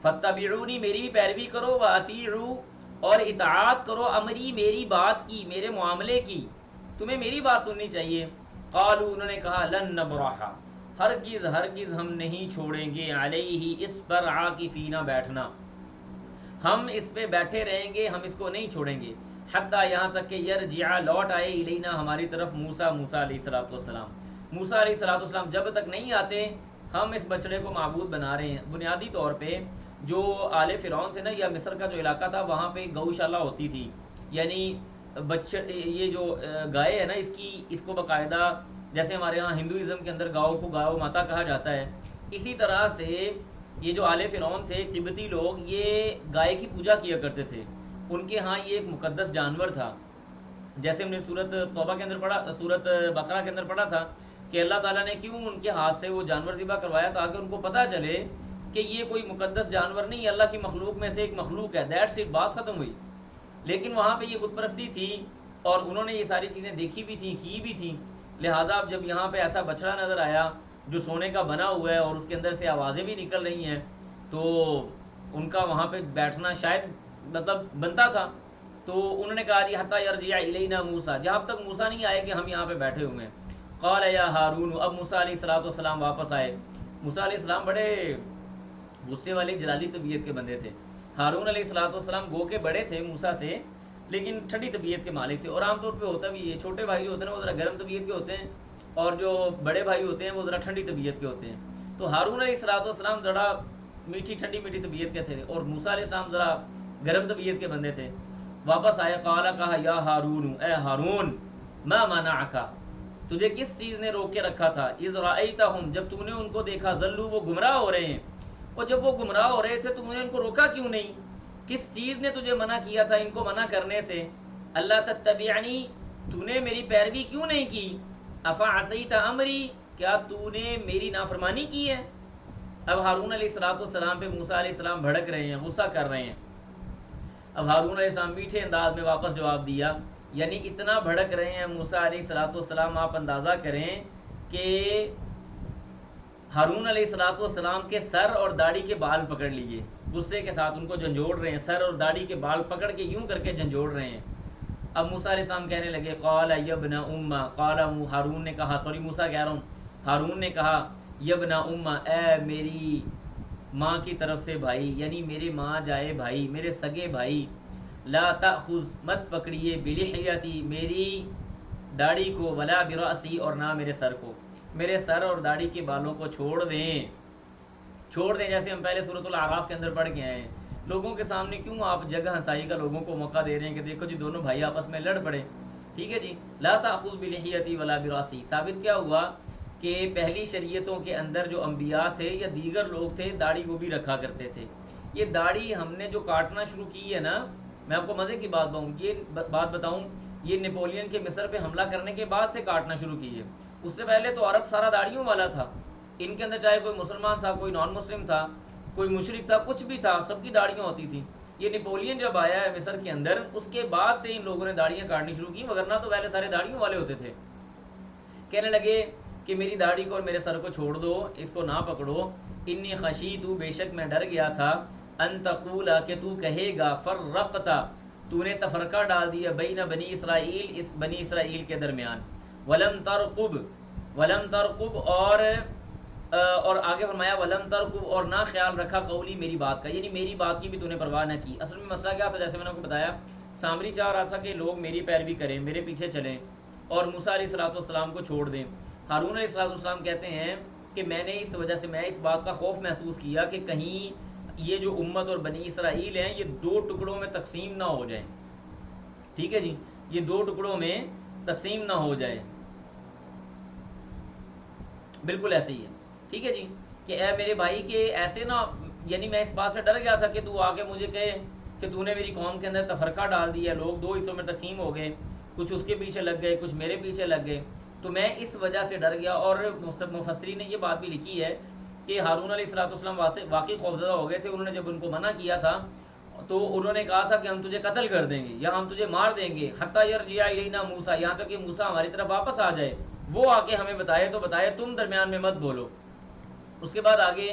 فَاتَّبِعُونِی، میری بھی پیروی کرو. وَأَطِیعُوا، اور اطاعت کرو، امری، میری بات کی، میرے معاملے کی، تمہیں میری بات سننی چاہیے. قالوا، انہوں نے کہا، لن نبرح، ہرگز ہرگز ہم نہیں چھوڑیں گے، علیہ، اس پر، عاکفین، بیٹھنا، ہم اس پہ بیٹھے رہیں گے، ہم اس کو نہیں چھوڑیں گے. حتیٰ، یہاں تک کہ یرجع، لوٹ آئے، الینا، ہماری طرف، موسیٰ علیہ السلام. موسیٰ علیہ السلام جب تک نہیں آتے ہم اس بچڑے کو معبود بنا رہے ہیں. بنیادی طور پہ جو آل فرعون تھے نا، یا مصر کا جو علاقہ تھا، وہاں پہ گوشالہ ہوتی تھی، یعنی یہ جو گائے ہے نا، اس کو باقاعدہ، جیسے ہمارے ہاں ہندوازم کے اندر گاؤں کو گاؤ ماتا کہا جاتا ہے، اسی طرح سے یہ جو آل فرعون تھے، قبطی لوگ، یہ گائے کی پوجا کیا کرتے تھے. ان کے ہاں یہ ایک مقدس جانور تھا. جیسے ہم نے سورت توبہ کے اندر پڑھا، سورت بقرہ کے اندر پڑھا تھا کہ اللہ تعالیٰ نے کیوں ان کے ہاتھ سے وہ جانور ذبح کروایا، تاکہ ان کو پتہ چلے کہ یہ کوئی مقدس جانور نہیں، اللہ کی مخلوق میں سے ایک مخلوق ہے. دیٹس اٹ، بات ختم ہوئی. لیکن وہاں پہ یہ بت پرستی تھی، اور انہوں نے یہ ساری چیزیں دیکھی بھی تھیں، کی بھی تھیں. لہٰذا اب جب یہاں پہ ایسا بچڑا نظر آیا جو سونے کا بنا ہوا ہے اور اس کے اندر سے آوازیں بھی نکل رہی ہیں، تو ان کا وہاں پہ بیٹھنا شاید مطلب بنتا تھا. تو انہوں نے کہا، جی حتیٰ یرجع الینا موسیٰ، جہاں تک موسیٰ نہیں آئے کہ ہم یہاں پہ بیٹھے ہوئے ہیں. قال یا ہارون، اب موسیٰ علیہ السلام واپس آئے. موسیٰ علیہ السلام بڑے غصے والے جلالی طبیعت کے بندے تھے. ہارون علیہ السلام گو کے بڑے تھے موسیٰ سے، لیکن ٹھنڈی طبیعت کے مالک تھے. اور عام طور پہ ہوتا بھی یہ، چھوٹے بھائی جو ہوتے ہیں وہ ذرا گرم طبیعت کے ہوتے ہیں، اور جو بڑے بھائی ہوتے ہیں وہ ذرا ٹھنڈی طبیعت کے ہوتے ہیں. تو ہارون علیہ السلام ذرا ٹھنڈی میٹھی طبیعت کے تھے، اور موسیٰ علیہ السلام ذرا گرم طبیعت کے بندے تھے. واپس آئے. قال، کہا، یا ہارون، اے ہارون، ما منعک، تجھے کس چیز نے روک کے رکھا تھا، اذ رأیتہم، جب تو نے ان کو دیکھا، ضلوا، وہ گمراہ ہو رہے ہیں، اور جب وہ گمراہ ہو رہے تھے تو نے ان کو روکا کیوں نہیں؟ کس چیز نے تجھے منع کیا تھا ان کو منع کرنے سے؟ اللہ تتبعنی، تو نے میری پیروی کیوں نہیں کی؟ افعصیت امری، کیا تو نے میری نافرمانی کی ہے؟ اب ہارون علیہ السلام پہ موسیٰ علیہ السلام بھڑک رہے ہیں، غصہ کر رہے ہیں. اب ہارون علیہ السلام میٹھے انداز میں واپس جواب دیا، یعنی اتنا بھڑک رہے ہیں موسیٰ علیہ السلام، آپ اندازہ کریں کہ ہارون علیہ السلام کے سر اور داڑھی کے بال پکڑ لیے، غصے کے ساتھ ان کو جھنجھوڑ رہے ہیں، سر اور داڑھی کے بال پکڑ کے یوں کر کے جھنجھوڑ رہے ہیں. اب موسیٰ علیہ السلام کہنے لگے، قال یبن امہ، قال، ہارون نے کہا، سوری موسیٰ کہہ رہا ہوں، ہارون نے کہا، یبن امہ، اے میری ماں کی طرف سے بھائی، یعنی میرے ماں جائے بھائی، میرے سگے بھائی، لا تأخذ، مت پکڑیے، بلحیتی، میری داڑھی کو، ولا برأسی، اور نہ میرے سر کو، میرے سر اور داڑھی کے بالوں کو چھوڑ دیں. جیسے ہم پہلے سورۃ الاعراف کے اندر پڑھ کے آئے ہیں. لوگوں کے سامنے کیوں آپ جگہ ہنسائی کا لوگوں کو موقع دے رہے ہیں کہ دیکھو جی دونوں بھائی آپس میں لڑ پڑے؟ ٹھیک ہے جی. لا تأخذ بلحیتی ولا براسی، ثابت کیا ہوا کہ پہلی شریعتوں کے اندر جو انبیاء تھے یا دیگر لوگ تھے، داڑھی وہ بھی رکھا کرتے تھے. یہ داڑھی ہم نے جو کاٹنا شروع کی ہے نا، میں آپ کو مزے کی بات بتاؤں، یہ نیپولین کے مصر پہ حملہ کرنے کے بعد سے کاٹنا شروع کی ہے. اس سے پہلے تو عرب سارا داڑھیوں والا تھا. ان کے اندر چاہے کوئی مسلمان تھا، کوئی نان مسلم تھا، کوئی مشرک تھا، کچھ بھی تھا، سب کی داڑھیاں ہوتی تھیں. یہ نیپولین جب آیا ہے مصر کے اندر، اس کے بعد سے ان لوگوں نے داڑھیاں کاٹنی شروع کی، وگرنہ تو پہلے سارے داڑھیوں والے ہوتے تھے. کہنے لگے کہ میری داڑھی کو اور میرے سر کو چھوڑ دو، اس کو نہ پکڑو. انی خشیت، بے شک میں ڈر گیا تھا، ان تقول، کہ تو کہے گا، فرقتا، تو نے تفرقہ ڈال دیا، بین بنی اسرائیل، اس بنی اسرائیل کے درمیان. ولم ترقب، اور آگے فرمایا، ولم ترقب، اور نہ خیال رکھا، قولی، میری بات کا، یعنی میری بات کی بھی تو نے پرواہ نہ کی. اصل میں مسئلہ کیا تھا، جیسے میں نے آپ کو بتایا، سامری چاہ رہا تھا کہ لوگ میری پیروی کریں، میرے پیچھے چلیں، اور موسیٰ علیہ السلام کو چھوڑ دیں. ہارون علیہ السلام کہتے ہیں کہ میں نے اس وجہ سے، میں اس بات کا خوف محسوس کیا کہ کہیں یہ جو امت اور بنی اسرائیل ہیں، یہ دو ٹکڑوں میں تقسیم نہ ہو جائیں. ٹھیک ہے جی، یہ دو ٹکڑوں میں تقسیم نہ ہو جائے. بالکل ایسے ہی ہے. ٹھیک ہے جی، کہ اے میرے بھائی، کہ ایسے نہ، یعنی میں اس بات سے ڈر گیا تھا کہ تو آگے مجھے کہے کہ تو نے میری قوم کے اندر تفرقہ ڈال دیا، لوگ دو حصوں میں تقسیم ہو گئے، کچھ اس کے پیچھے لگ گئے، کچھ میرے پیچھے لگ گئے. تو میں اس وجہ سے ڈر گیا. اور مفسرین نے یہ بات بھی لکھی ہے کہ ہارون علیہ السلام واقعی خوفزدہ ہو گئے تھے. انہوں نے جب ان کو منع کیا تھا تو انہوں نے کہا تھا کہ ہم تجھے قتل کر دیں گے یا ہم تجھے مار دیں گے، حتی یرجع الینا موسیٰ، یہاں تک کہ موسیٰ ہماری طرف واپس آ جائے، وہ آ کے ہمیں بتائے تو بتائے، تم درمیان میں مت بولو. اس کے بعد آگے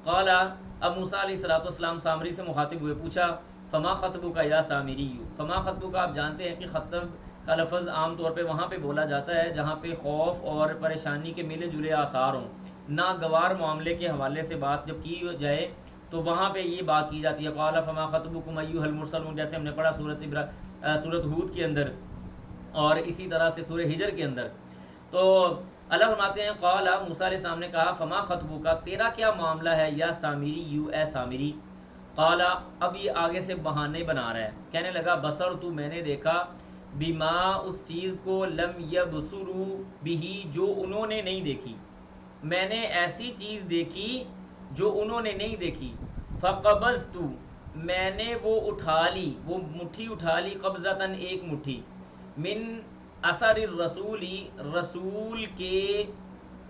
قال، اب موسیٰ علیہ السلام سامری سے مخاطب ہوئے، پوچھا فما خطبک یا سامری، فما خطبک، آپ جانتے ہیں کہ خطب کا لفظ عام طور پہ وہاں پہ بولا جاتا ہے جہاں پہ خوف اور پریشانی کے ملے جلے آثار ہوں. ناگوار معاملے کے حوالے سے بات جب کی جائے تو وہاں پہ یہ بات کی جاتی ہے. قال فما خطبکم ایھا المرسلون، جیسے ہم نے پڑھا سورۃ ہود کے اندر اور اسی طرح سے سورہ ہجر کے اندر. تو اللہ فرماتے ہیں قال، موسیٰ علیہ السلام نے کہا فما خطبک، تیرا کیا معاملہ ہے، یا سامری، یو اے سامری. قال، اب یہ آگے سے بہانے بنا رہا ہے، کہنے لگا بصر تو، میں نے دیکھا، بما، اس چیز کو، لم یبصروا بہ، جو انہوں نے نہیں دیکھی، میں نے ایسی چیز دیکھی جو انہوں نے نہیں دیکھی. فقبضت، میں نے وہ اٹھا لی، وہ مٹھی اٹھا لی، قبضتاً، ایک مٹھی، من اثر الرسولی، رسول کے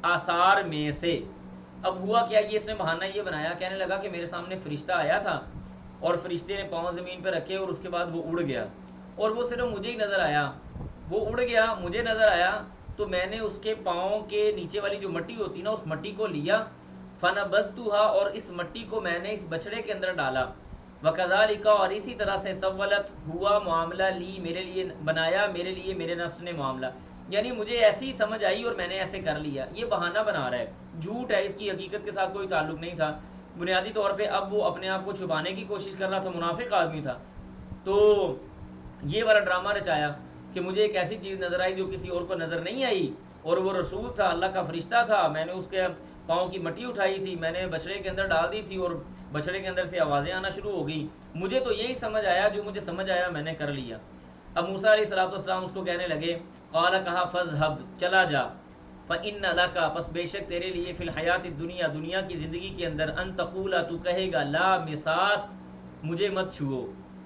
آثار میں سے. اب ہوا کیا، یہ اس نے بہانہ یہ بنایا، کہنے لگا کہ میرے سامنے فرشتہ آیا تھا اور فرشتے نے پاؤں زمین پہ رکھے اور اس کے بعد وہ اڑ گیا، اور وہ صرف مجھے ہی نظر آیا، وہ اڑ گیا مجھے نظر آیا، تو میں نے اس کے پاؤں کے نیچے والی جو مٹی ہوتی نا، اس مٹی کو لیا، فنبذتھا، اور اس مٹی کو میں نے اس بچڑے کے اندر ڈالا. وکذالک، اور اسی طرح سے، سولت، ہوا معاملہ، لی، میرے لیے بنایا، میرے لیے میرے نفس نے معاملہ، یعنی مجھے ایسی سمجھ آئی اور میں نے ایسے کر لیا. یہ بہانہ بنا رہا ہے، جھوٹ ہے، اس کی حقیقت کے ساتھ کوئی تعلق نہیں تھا. بنیادی طور پہ اب وہ اپنے آپ کو چھپانے کی کوشش کر رہا تھا، منافق آدمی تھا. تو یہ والا ڈرامہ رچایا کہ مجھے ایک ایسی چیز نظر آئی جو کسی اور کو نظر نہیں آئی، اور وہ رسول تھا، اللہ کا فرشتہ تھا، میں نے اس کے پاؤں کی مٹی اٹھائی تھی، میں نے بچڑے کے اندر ڈال دی تھی اور بچڑے کے اندر سے آوازیں آنا شروع ہو گئی. مجھے تو یہی سمجھ آیا، جو مجھے سمجھ آیا میں نے کر لیا. اب موسیٰ علیہ السلام اس کو کہنے لگے، قال، کہا، فاذهب، چلا جا، فإن لك، پس بے شک تیرے لیے، فی الحیات الدنیا، دنیا کی زندگی کے اندر، ان تقول، تو کہے گا، لا مساس، مجھے مت چھوؤ،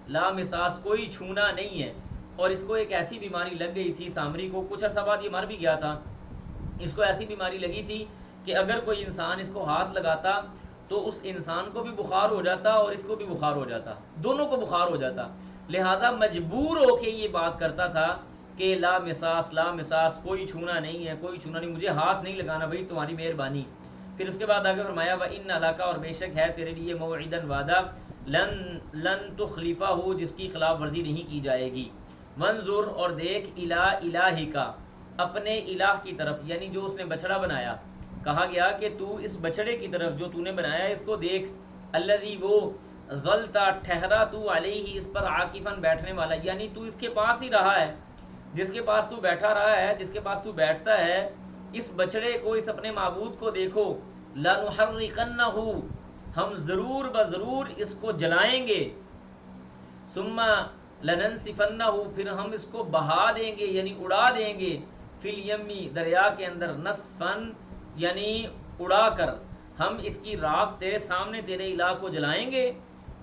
لا مساس، کوئی چھونا نہیں ہے. اور اس کو ایک ایسی بیماری لگ گئی تھی سامری کو، کچھ عرصہ بعد یہ مر بھی گیا تھا. اس کو ایسی بیماری لگی تھی کہ اگر کوئی انسان اس کو ہاتھ لگاتا تو اس انسان کو بھی بخار ہو جاتا اور اس کو بھی بخار ہو جاتا، دونوں کو بخار ہو جاتا. لہذا مجبور ہو کے یہ بات کرتا تھا کہ لا مساس، لا مساس، کوئی چھونا نہیں ہے، کوئی چھونا نہیں، مجھے ہاتھ نہیں لگانا بھائی، تمہاری مہربانی. پھر اس کے بعد آگے فرمایا، وَإِنَّ لَكَ، اور بے شک ہے تیرے لیے، موعداً، وعدہ، لن تخلفہ، جس کی خلاف ورزی نہیں کی جائے گی. منظر، اور دیکھ، الی الہک، اپنے الہ کی طرف، یعنی جو اس نے بچڑا بنایا، کہا گیا کہ تو اس بچڑے کی طرف جو تو نے بنایا اس کو دیکھ، الذی، وہ، ظلتا، ٹھہرا تو، علیہ، اس پر، عاکفاً، بیٹھنے والا، یعنی تو اس کے پاس ہی رہا ہے، جس کے پاس تو بیٹھا رہا ہے، جس کے پاس تو بیٹھتا ہے، اس بچڑے کو، اس اپنے معبود کو دیکھو. لنحرقنہ، ہم ضرور بضرور اس کو جلائیں گے. ثم لننسفنہ، پھر ہم اس کو بہا دیں گے، یعنی اڑا دیں گے، فی الیمی، دریا کے اندر، نسفن، یعنی اڑا کر، ہم اس کی راکھ تیرے سامنے، تیرے الہ کو جلائیں گے،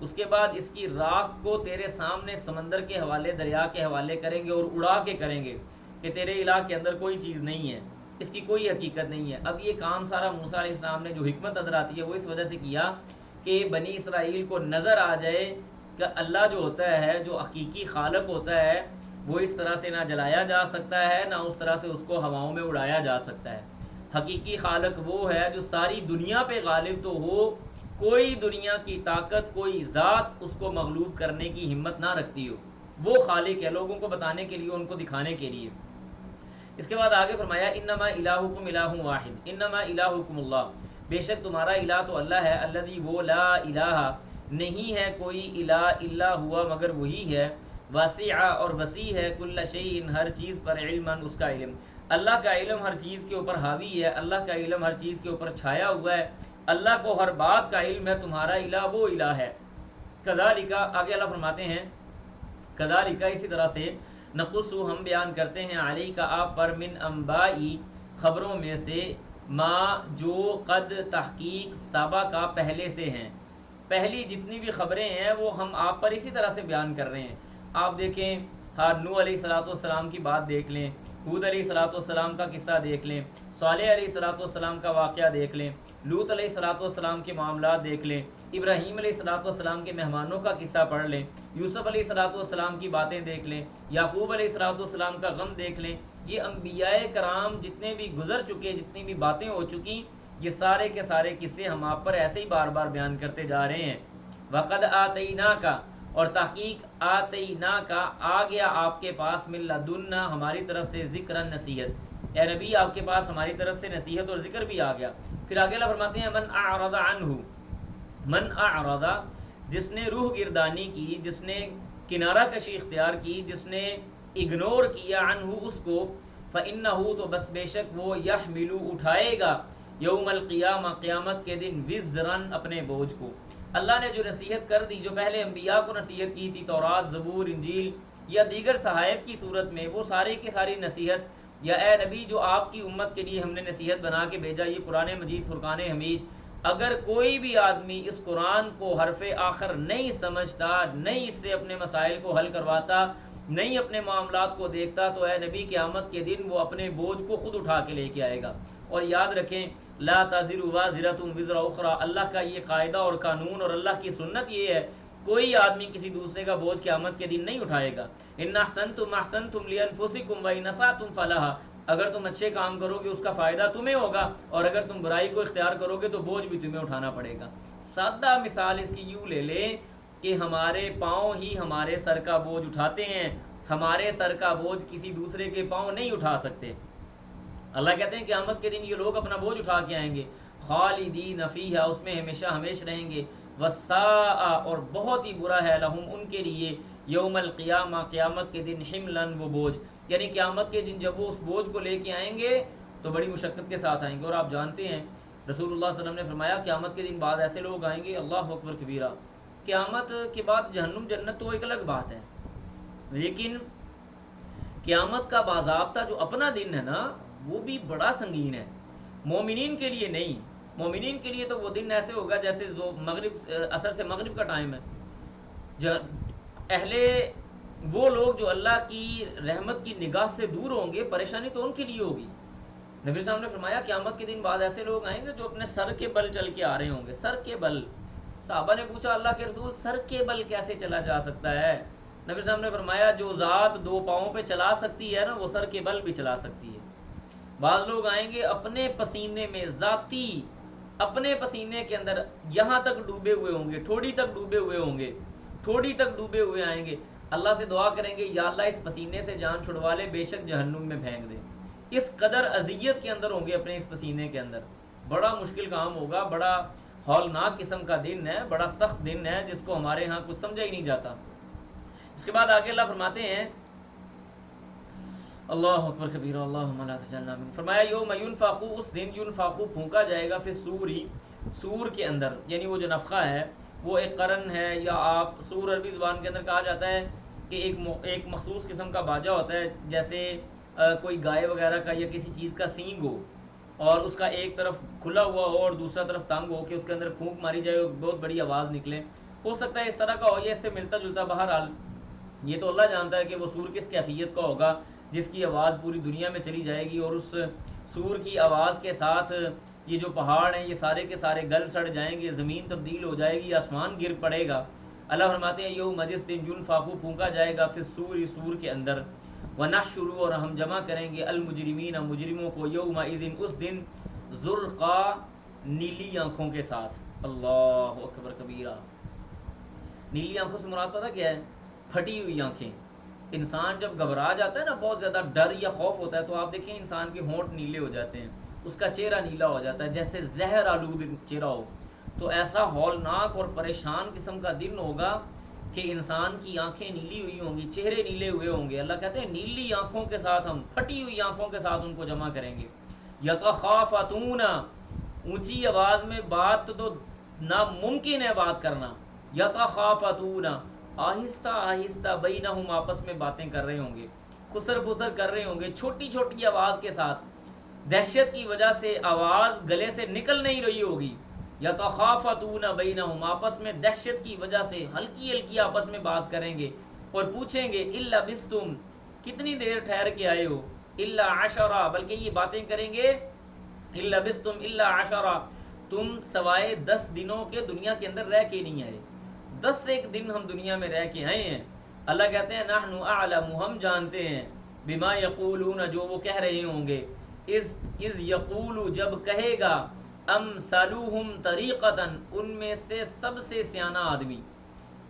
اس کے بعد اس کی راکھ کو تیرے سامنے سمندر کے حوالے، دریا کے حوالے کریں گے اور اڑا کے کریں گے کہ تیرے الہ کے اندر کوئی چیز نہیں ہے، اس کی کوئی حقیقت نہیں ہے. اب یہ کام سارا موسیٰ علیہ السلام نے، جو حکمت نظر آتی ہے، وہ اس وجہ سے کیا کہ بنی اسرائیل کو نظر آ جائے کہ اللہ جو ہوتا ہے، جو حقیقی خالق ہوتا ہے، وہ اس طرح سے نہ جلایا جا سکتا ہے، نہ اس طرح سے اس کو ہواؤں میں اڑایا جا سکتا ہے. حقیقی خالق وہ ہے جو ساری دنیا پہ غالب تو ہو، کوئی دنیا کی طاقت، کوئی ذات اس کو مغلوب کرنے کی ہمت نہ رکھتی ہو، وہ خالق ہے، لوگوں کو بتانے کے لیے، ان کو دکھانے کے لیے. اس کے بعد آگے فرمایا، انما الہکم الہ واحد، انما الہکم اللہ، بے شک تمہارا الہ تو اللہ ہے، الذی، وہ، لا الہ، نہیں ہے کوئی الہ الا ہوا، مگر وہی ہے، واسع، اور وسیع ہے، کل شیء، ہر چیز پر، علما، اس کا علم، اللہ کا علم ہر چیز کے اوپر حاوی ہے، اللہ کا علم ہر چیز کے اوپر چھایا ہوا ہے، اللہ کو ہر بات کا علم ہے. تمہارا الہ وہ الہ ہے. کذالک، آگے اللہ فرماتے ہیں، کذالک، اسی طرح سے، نقص، ہم بیان کرتے ہیں، علیک، آپ پر، من انبائی، خبروں میں سے، ما، جو، قد، تحقیق، سابقہ، پہلے سے ہیں، پہلی جتنی بھی خبریں ہیں وہ ہم آپ پر اسی طرح سے بیان کر رہے ہیں. آپ دیکھیں، نوح علیہ السلام کی بات دیکھ لیں، حود علیہ السلام کا قصہ دیکھ لیں، صالح علیہ السلام کا واقعہ دیکھ لیں، لوط علیہ السلام کے معاملات دیکھ لیں، ابراہیم علیہ السلام کے مہمانوں کا قصہ پڑھ لیں، یوسف علیہ السلام کی باتیں دیکھ لیں، یعقوب علیہ السلام کا غم دیکھ لیں. یہ انبیاء کرام جتنے بھی گزر چکے، جتنی بھی باتیں ہو چکی، یہ سارے کے سارے قصے ہم آپ پر ایسے ہی بار بار بیان کرتے جا رہے ہیں. وقد آتیناک، اور تحقیق آتیناک آ گیا آپ کے پاس، من لدنا ہماری طرف سے، ذکر نصیحت، اے نبی آپ کے پاس ہماری طرف سے نصیحت اور ذکر بھی آ گیا. پھر آگے اللہ فرماتے ہیں من اعرض عنہ، من اعرض جس نے روح گردانی کی، جس نے کنارہ کشی اختیار کی، جس نے اگنور کیا، عنہ اس کو، فإنہ تو بس بے شک وہ، یحمل اٹھائے گا، یوم القیامہ قیامت کے دن، وزرن اپنے بوجھ کو. اللہ نے جو نصیحت کر دی، جو پہلے انبیاء کو نصیحت کی تھی، تورات، زبور، انجیل یا دیگر صحائف کی صورت میں، وہ ساری کی ساری نصیحت، یا اے نبی جو آپ کی امت کے لیے ہم نے نصیحت بنا کے بھیجا، یہ قرآن مجید فرقان حمید، اگر کوئی بھی آدمی اس قرآن کو حرف آخر نہیں سمجھتا، نہیں اس سے اپنے مسائل کو حل کرواتا، نہیں اپنے معاملات کو دیکھتا، تو اے نبی قیامت کے دن وہ اپنے بوجھ کو خود اٹھا کے لے کے آئے گا. اور یاد رکھیں، لا تزر وازرۃ وزر اخری، اللہ کا یہ قاعدہ اور قانون اور اللہ کی سنت یہ ہے، کوئی آدمی کسی دوسرے کا بوجھ قیامت کے دن نہیں اٹھائے گا. ان احسنتم احسنتم لانفسکم وان اسأتم فلھا، اگر تم اچھے کام کرو گے اس کا فائدہ تمہیں ہوگا، اور اگر تم برائی کو اختیار کرو گے تو بوجھ بھی تمہیں اٹھانا پڑے گا. سادہ مثال اس کی یوں لے لیں کہ ہمارے پاؤں ہی ہمارے سر کا بوجھ اٹھاتے ہیں، ہمارے سر کا بوجھ کسی دوسرے کے پاؤں نہیں اٹھا سکتے. اللہ کہتے ہیں قیامت کے دن یہ لوگ اپنا بوجھ اٹھا کے آئیں گے، خالدین فیہا، اس میں ہمیشہ ہمیش رہیں گے، وساء اور بہت ہی برا ہے، لہم ان کے لیے، یوم القیامہ قیامت کے دن، حملن وہ بوجھ، یعنی قیامت کے دن جب وہ اس بوجھ کو لے کے آئیں گے تو بڑی مشقت کے ساتھ آئیں گے. اور آپ جانتے ہیں رسول اللہ صلی اللہ علیہ وسلم نے فرمایا قیامت کے دن بعد ایسے لوگ آئیں گے، اللہ اکبر کبیرہ، قیامت کے بعد جہنم جنت تو ایک الگ بات ہے، لیکن قیامت کا باضابطہ جو اپنا دن ہے نا، وہ بھی بڑا سنگین ہے. مومنین کے لیے نہیں، مومنین کے لیے تو وہ دن ایسے ہوگا جیسے مغرب، عصر سے مغرب کا ٹائم ہے. وہ لوگ جو اللہ کی رحمت کی نگاہ سے دور ہوں گے، پریشانی تو ان کے لیے ہوگی. نبی صاحب نے فرمایا قیامت کے دن بعد ایسے لوگ آئیں گے جو اپنے سر کے بل چل کے آ رہے ہوں گے، سر کے بل. صحابہ نے پوچھا اللہ کے رسول سر کے بل کیسے چلا جا سکتا ہے؟ نبی صاحب نے فرمایا جو ذات دو پاؤں پہ چلا سکتی ہے نا، وہ سر کے بل بھی چلا سکتی ہے. بعض لوگ آئیں گے اپنے پسینے میں، ذاتی اپنے پسینے کے اندر یہاں تک ڈوبے ہوئے ہوں گے، ٹھوڑی تک ڈوبے ہوئے ہوں گے، ٹھوڑی تک ڈوبے ہوئے آئیں گے. اللہ سے دعا کریں گے یا اللہ اس پسینے سے جان چھڑوا لے، بے شک جہنم میں پھینک دے. اس قدر اذیت کے اندر ہوں گے اپنے اس پسینے کے اندر. بڑا مشکل کام ہوگا، بڑا ہولناک قسم کا دن ہے، بڑا سخت دن ہے جس کو ہمارے ہاں کچھ سمجھا ہی نہیں جاتا. اس کے بعد آگے اللہ فرماتے ہیں اللہ اکبر کبیرہ اللہم لا تجعلنا منہم، فرمایا یوم ینفخ، اس دن ینفخ پھونکا جائے گا، فی سوری سور کے اندر، یعنی وہ جو نفخہ ہے وہ ایک قرن ہے، یا آپ سور عربی زبان کے اندر کہا جاتا ہے کہ ایک مخصوص قسم کا باجا ہوتا ہے، جیسے کوئی گائے وغیرہ کا یا کسی چیز کا سینگ ہو اور اس کا ایک طرف کھلا ہوا ہو اور دوسرا طرف تنگ ہو کہ اس کے اندر پھونک ماری جائے اور بہت بڑی آواز نکلے. ہو سکتا ہے اس طرح کا ہو یا اس سے ملتا جلتا. بہرحال یہ تو اللہ جانتا ہے کہ وہ سور کس کیفیت کا ہوگا جس کی آواز پوری دنیا میں چلی جائے گی، اور اس سور کی آواز کے ساتھ یہ جو پہاڑ ہیں یہ سارے کے سارے گل سڑ جائیں گے، زمین تبدیل ہو جائے گی، آسمان گر پڑے گا. اللہ فرماتے ہیں یوم جس دن ینفخ پھونکا جائے گا، پھر سور کے اندر، ونحشر اور ہم جمع کریں گے، المجرمین مجرموں کو، یومئذ اس دن، زرقا نیلی آنکھوں کے ساتھ. اللہ اکبر کبیرہ. نیلی آنکھوں سے مراد پتہ کیا ہے؟ پھٹی ہوئی آنکھیں. انسان جب گھبرا جاتا ہے نا، بہت زیادہ ڈر یا خوف ہوتا ہے، تو آپ دیکھیں انسان کے ہونٹ نیلے ہو جاتے ہیں، اس کا چہرہ نیلا ہو جاتا ہے جیسے زہر آلود چہرہ ہو. تو ایسا ہولناک اور پریشان قسم کا دن ہوگا کہ انسان کی آنکھیں نیلی ہوئی ہوں گی، چہرے نیلے ہوئے ہوں گے. اللہ کہتے ہیں نیلی آنکھوں کے ساتھ، ہم پھٹی ہوئی آنکھوں کے ساتھ ان کو جمع کریں گے. یتخافتون، اونچی آواز میں بات تو ناممکن ہے بات کرنا. یتخافتون، آہستہ آہستہ، بینہم آپس میں باتیں کر رہے ہوں گے، خسر پسر کر رہے ہوں گے، چھوٹی چھوٹی آواز کے ساتھ. دہشت کی وجہ سے آواز گلے سے نکل نہیں رہی ہوگی. یتخافتون بینہم، آپس میں دہشت کی وجہ سے ہلکی ہلکی آپس میں بات کریں گے اور پوچھیں گے الا بستم، کتنی دیر ٹھہر کے آئے ہو، الا عشرہ، بلکہ یہ باتیں کریں گے الا بستم الا عشرہ، تم سوائے 10 دنوں کے دنیا کے اندر رہ کے نہیں آئے، 10 ایک دن ہم دنیا میں رہ کے آئے ہیں۔ اللہ کہتے ہیں نحن اعلم، ہم جانتے ہیں، بما یقولون، جو وہ کہہ رہے ہوں گے، اذ یقول، جب کہے گا، امثلوہم طریقتاً، ان میں سے سب سے سیانہ آدمی،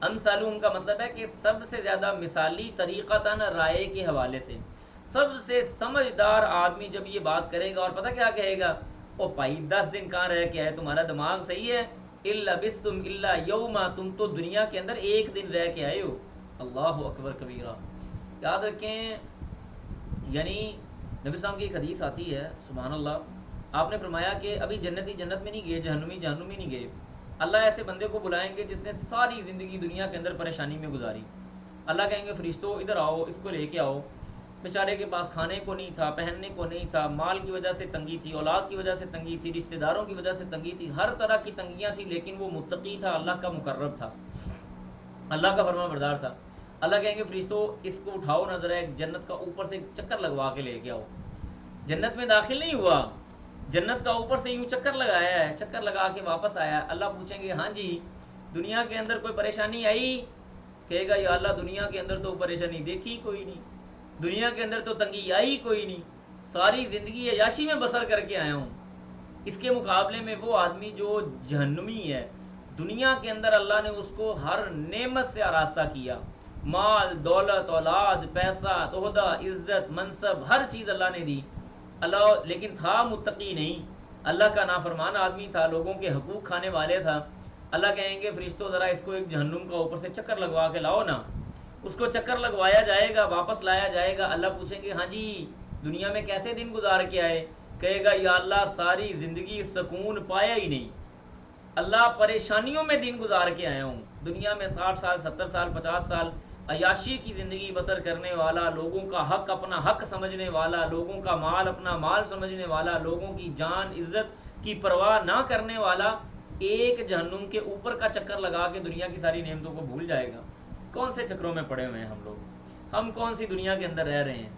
امثلوہم کا مطلب ہے کہ سب سے زیادہ مثالی، طریقتاً رائے کے حوالے سے، سب سے سمجھدار آدمی جب یہ بات کرے گا، اور پتہ کیا کہے گا، او بھائی 10 دن کہاں رہ کے آئے، تمہارا دماغ صحیح ہے، الا بستم الا یوما، تم تو دنیا کے اندر ایک دن رہ کے آئے ہو۔ اللہ اکبر کبیرہ۔ یاد رکھیں، یعنی نبی صاحب کی ایک حدیث آتی ہے، سبحان اللہ، آپ نے فرمایا کہ ابھی جنتی جنت میں نہیں گئے، جہنمی جہنم میں نہیں گئے، اللہ ایسے بندے کو بلائیں گے جس نے ساری زندگی دنیا کے اندر پریشانی میں گزاری، اللہ کہیں گے فرشتوں ادھر آؤ، اس کو لے کے آؤ، بیچارے کے پاس کھانے کو نہیں تھا، پہننے کو نہیں تھا، مال کی وجہ سے تنگی تھی، اولاد کی وجہ سے تنگی تھی، رشتہ داروں کی وجہ سے تنگی تھی، ہر طرح کی تنگیاں تھی، لیکن وہ متقی تھا، اللہ کا مقرب تھا، اللہ کا فرمان بردار تھا۔ اللہ کہیں گے فرشتوں اس کو اٹھاؤ نہ، ذرا ایک جنت کا اوپر سے ایک چکر لگوا کے لے کے آؤ۔ جنت میں داخل نہیں ہوا، جنت کا اوپر سے یوں چکر لگایا ہے، چکر لگا کے واپس آیا ہے۔ اللہ پوچھیں گے ہاں جی دنیا کے اندر کوئی پریشانی آئی؟ کہے گا یا اللہ دنیا کے اندر تو پریشانی دیکھی کوئی نہیں، دنیا کے اندر تو تنگی آئی کوئی نہیں، ساری زندگی عیاشی میں بسر کر کے آیا ہوں۔ اس کے مقابلے میں وہ آدمی جو جہنمی ہے، دنیا کے اندر اللہ نے اس کو ہر نعمت سے آراستہ کیا، مال، دولت، اولاد، پیسہ، عہدہ، عزت، منصب، ہر چیز اللہ نے دی، اللہ لیکن تھا متقی نہیں، اللہ کا نافرمان آدمی تھا، لوگوں کے حقوق کھانے والے تھا۔ اللہ کہیں گے فرشتوں ذرا اس کو ایک جہنم کا اوپر سے چکر لگوا کے لاؤ نا، اس کو چکر لگوایا جائے گا، واپس لایا جائے گا۔ اللہ پوچھیں گے ہاں جی دنیا میں کیسے دن گزار کے آئے؟ کہے گا یا اللہ ساری زندگی سکون پایا ہی نہیں، اللہ پریشانیوں میں دن گزار کے آیا ہوں، دنیا میں 60 سال 70 سال 50 سال عیاشی کی زندگی بسر کرنے والا، لوگوں کا حق اپنا حق سمجھنے والا، لوگوں کا مال اپنا مال سمجھنے والا، لوگوں کی جان عزت کی پرواہ نہ کرنے والا، ایک جہنم کے اوپر کا چکر لگا کے دنیا کی ساری نعمتوں کو بھول جائے گا۔ کون سے چکروں میں پڑے ہوئے ہیں ہم لوگ، ہم کون سی دنیا کے اندر رہ رہے ہیں؟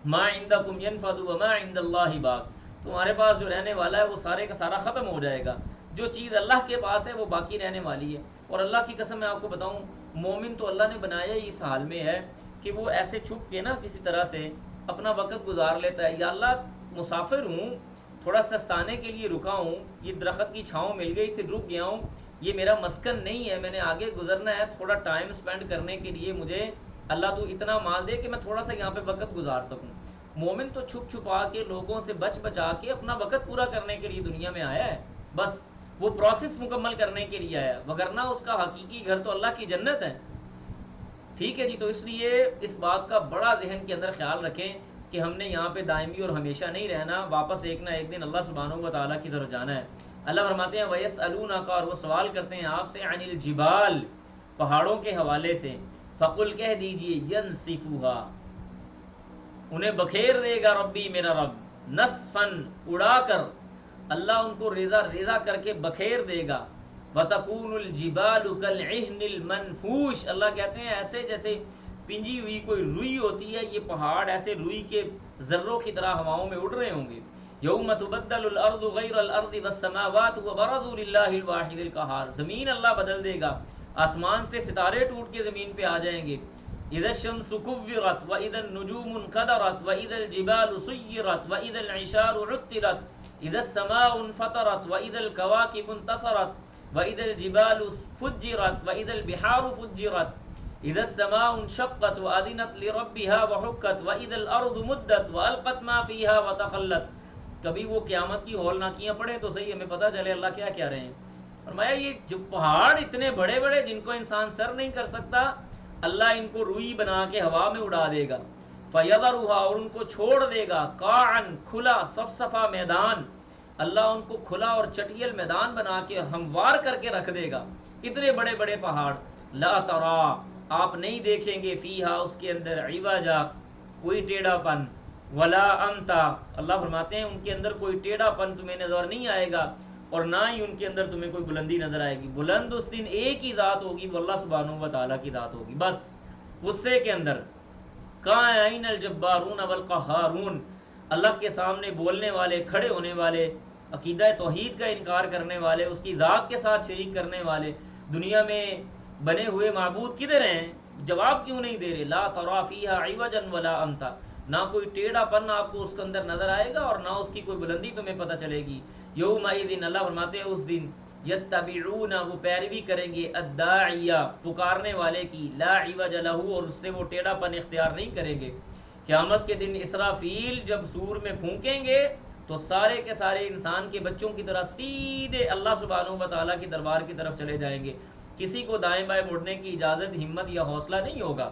ما عندکم ینفد وما عند اللہ باق، تمہارے پاس جو رہنے والا ہے وہ سارے کا سارا ختم ہو جائے گا، جو چیز اللہ کے پاس ہے وہ باقی رہنے والی ہے۔ اور اللہ کی قسم میں آپ کو بتاؤں، مومن تو اللہ نے بنایا ہی اس حال میں ہے کہ وہ ایسے چھپ کے نا کسی طرح سے اپنا وقت گزار لیتا ہے، یا اللہ مسافر ہوں، تھوڑا سستانے کے لیے رکا ہوں، یہ درخت کی چھاؤں مل گئی تھی رک گیا ہوں، یہ میرا مسکن نہیں ہے، میں نے آگے گزرنا ہے، تھوڑا ٹائم سپینڈ کرنے کے لیے مجھے اللہ تو اتنا مال دے کہ میں تھوڑا سا یہاں پہ وقت گزار سکوں۔ مومن تو چھپ چھپا کے لوگوں سے بچ بچا کے اپنا وقت پورا کرنے کے لیے دنیا میں آیا ہے، بس وہ پروسیس مکمل کرنے کے لیے آیا، وگرنہ اس کا حقیقی گھر تو اللہ کی جنت ہے۔ ٹھیک ہے جی، تو اس لیے اس بات کا بڑا ذہن کے اندر خیال رکھیں کہ ہم نے یہاں پہ دائمی اور ہمیشہ نہیں رہنا، واپس ایک نہ ایک دن اللہ سبحانہ و تعالیٰ کی طرف جانا ہے۔ اللہ فرماتے ہیں وَيَسْأَلُونَكَ، اور وہ سوال کرتے ہیں آپ سے، عَنِ الْجِبَالِ، پہاڑوں کے حوالے سے، فَقُلْ کہہ دیجئے، يَنْسِفُهَا، انہیں بکھیر دے گا ربی میرا رب، نصفاً اڑا کر، اللہ ان کو ریزہ ریزہ کر کے بکھیر دے گا، وَتَكُونُ الْجِبَالُ كَالْعِهْنِ الْمَنْفُوشِ، اللہ کہتے ہیں ایسے جیسے پنجی ہوئی کوئی روئی ہوتی ہے، یہ پہاڑ ایسے روئی کے ذروں کی طرح ہواؤں میں اڑ رہے ہوں گے۔ یوم تبدل الارض غیر الارض والسماوات وبرزوا للہ الواحد القہار، زمین اللہ بدل دے گا، آسمان سے ستارے ٹوٹ کے زمین پہ آ جائیں گے۔ اذا الشمس كورت واذا النجوم انكدرت واذا الجبال سيرت واذا العشار عطرت اذا السماء انفطرت واذا الكواكب انتصرت واذا الجبال فجرت واذا البحار فجرت اذا السماء انشقت واذنت لربها وحقت واذا الارض مدت والقت ما فيها وتخلت۔ کبھی وہ قیامت کی ہولناکیاں پڑھیں تو صحیح ہمیں پتہ چلے اللہ کیا کہہ رہے ہیں۔ فرمایا یہ جو پہاڑ اتنے بڑے بڑے جن کو انسان سر نہیں کر سکتا، اللہ ان کو روئی بنا کے ہوا میں اڑا دے گا، فَيَذَرُهَا، اور ان کو چھوڑ دے گا، قَاعًا، کھلا صفصفا میدان، اللہ ان کو کھلا اور چٹیل میدان بنا کے ہموار کر کے رکھ دے گا، اتنے بڑے بڑے پہاڑ، لا ترا، آپ نہیں دیکھیں گے، فیہا، اس کے اندر، عوجا، کوئی ٹیڑھا پن، ولا امتا، اللہ فرماتے ہیں ان کے اندر کوئی ٹیڑھا پن تمہیں نظر نہیں آئے گا، اور نہ ہی ان کے اندر تمہیں کوئی بلندی نظر آئے گی۔ بلند اس دن ایک ہی ذات ہوگی، وہ اللہ سبحانہ و تعالیٰ کی ذات ہوگی، بس غصے کے اندر قائن الجبارون والقہارون، اللہ کے سامنے بولنے والے، کھڑے ہونے والے، عقیدہ توحید کا انکار کرنے والے، اس کی ذات کے ساتھ شریک کرنے والے، دنیا میں بنے ہوئے معبود کدھر ہیں؟ جواب کیوں نہیں دے رہے؟ لا ترا فیہا عوجا ولا امتا، نہ کوئی ٹیڑھا پن آپ کو اس کے اندر نظر آئے گا اور نہ اس کی کوئی بلندی تمہیں پتہ چلے گی۔ یومئذ، اللہ فرماتے ہیں اس دن، یتبعون، وہ پیروی کریں گے، الداعیہ، پکارنے والے کی، لا عوج لہ، اور اس سے وہ ٹیڑھا پن اختیار نہیں کریں گے۔ قیامت کے دن اسرافیل جب سور میں پھونکیں گے تو سارے کے سارے انسان کے بچوں کی طرح سیدھے اللہ سبحانہ و تعالیٰ کی دربار کی طرف چلے جائیں گے، کسی کو دائیں بائیں مڑنے کی اجازت، ہمت یا حوصلہ نہیں ہوگا،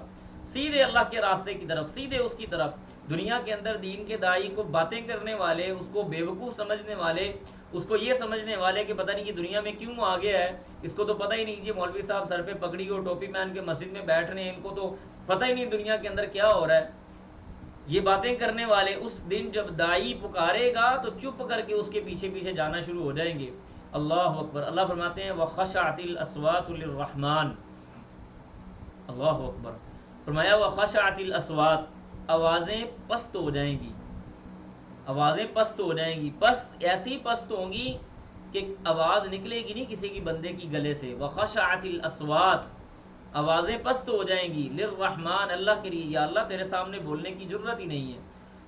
سیدھے اللہ کے راستے کی طرف، سیدھے اس کی طرف۔ دنیا کے اندر دین کے داعی کو باتیں کرنے والے، اس کو بیوقوف سمجھنے والے، اس کو یہ سمجھنے والے کہ پتہ نہیں کہ دنیا میں کیوں آ گیا ہے، اس کو تو پتہ ہی نہیں، جی مولوی صاحب سر پہ پگڑی اور ٹوپی پہن کے مسجد میں بیٹھ رہے ہیں، ان کو تو پتہ ہی نہیں دنیا کے اندر کیا ہو رہا ہے، یہ باتیں کرنے والے اس دن جب داعی پکارے گا تو چپ کر کے اس کے پیچھے پیچھے جانا شروع ہو جائیں گے۔ اللہ اکبر۔ اللہ فرماتے ہیں وَخَشَعَتِ الْأَصْوَاتُ لِلرَّحْمَنِ، اللہ اکبر، فرمایا وَخَشَعَتِ الْأَصْوَاتُ، آوازیں پست ہو جائیں گی، آوازیں پست ہو جائیں گی، پست ایسی پست ہوں گی کہ آواز نکلے گی نہیں کسی کی بندے کی گلے سے۔ وَخَشَعَتِ الْأَصْوَاتُ، آوازیں پست ہو جائیں گی، للرحمن، اللہ کے لیے، یا اللہ تیرے سامنے بولنے کی ضرورت ہی نہیں ہے۔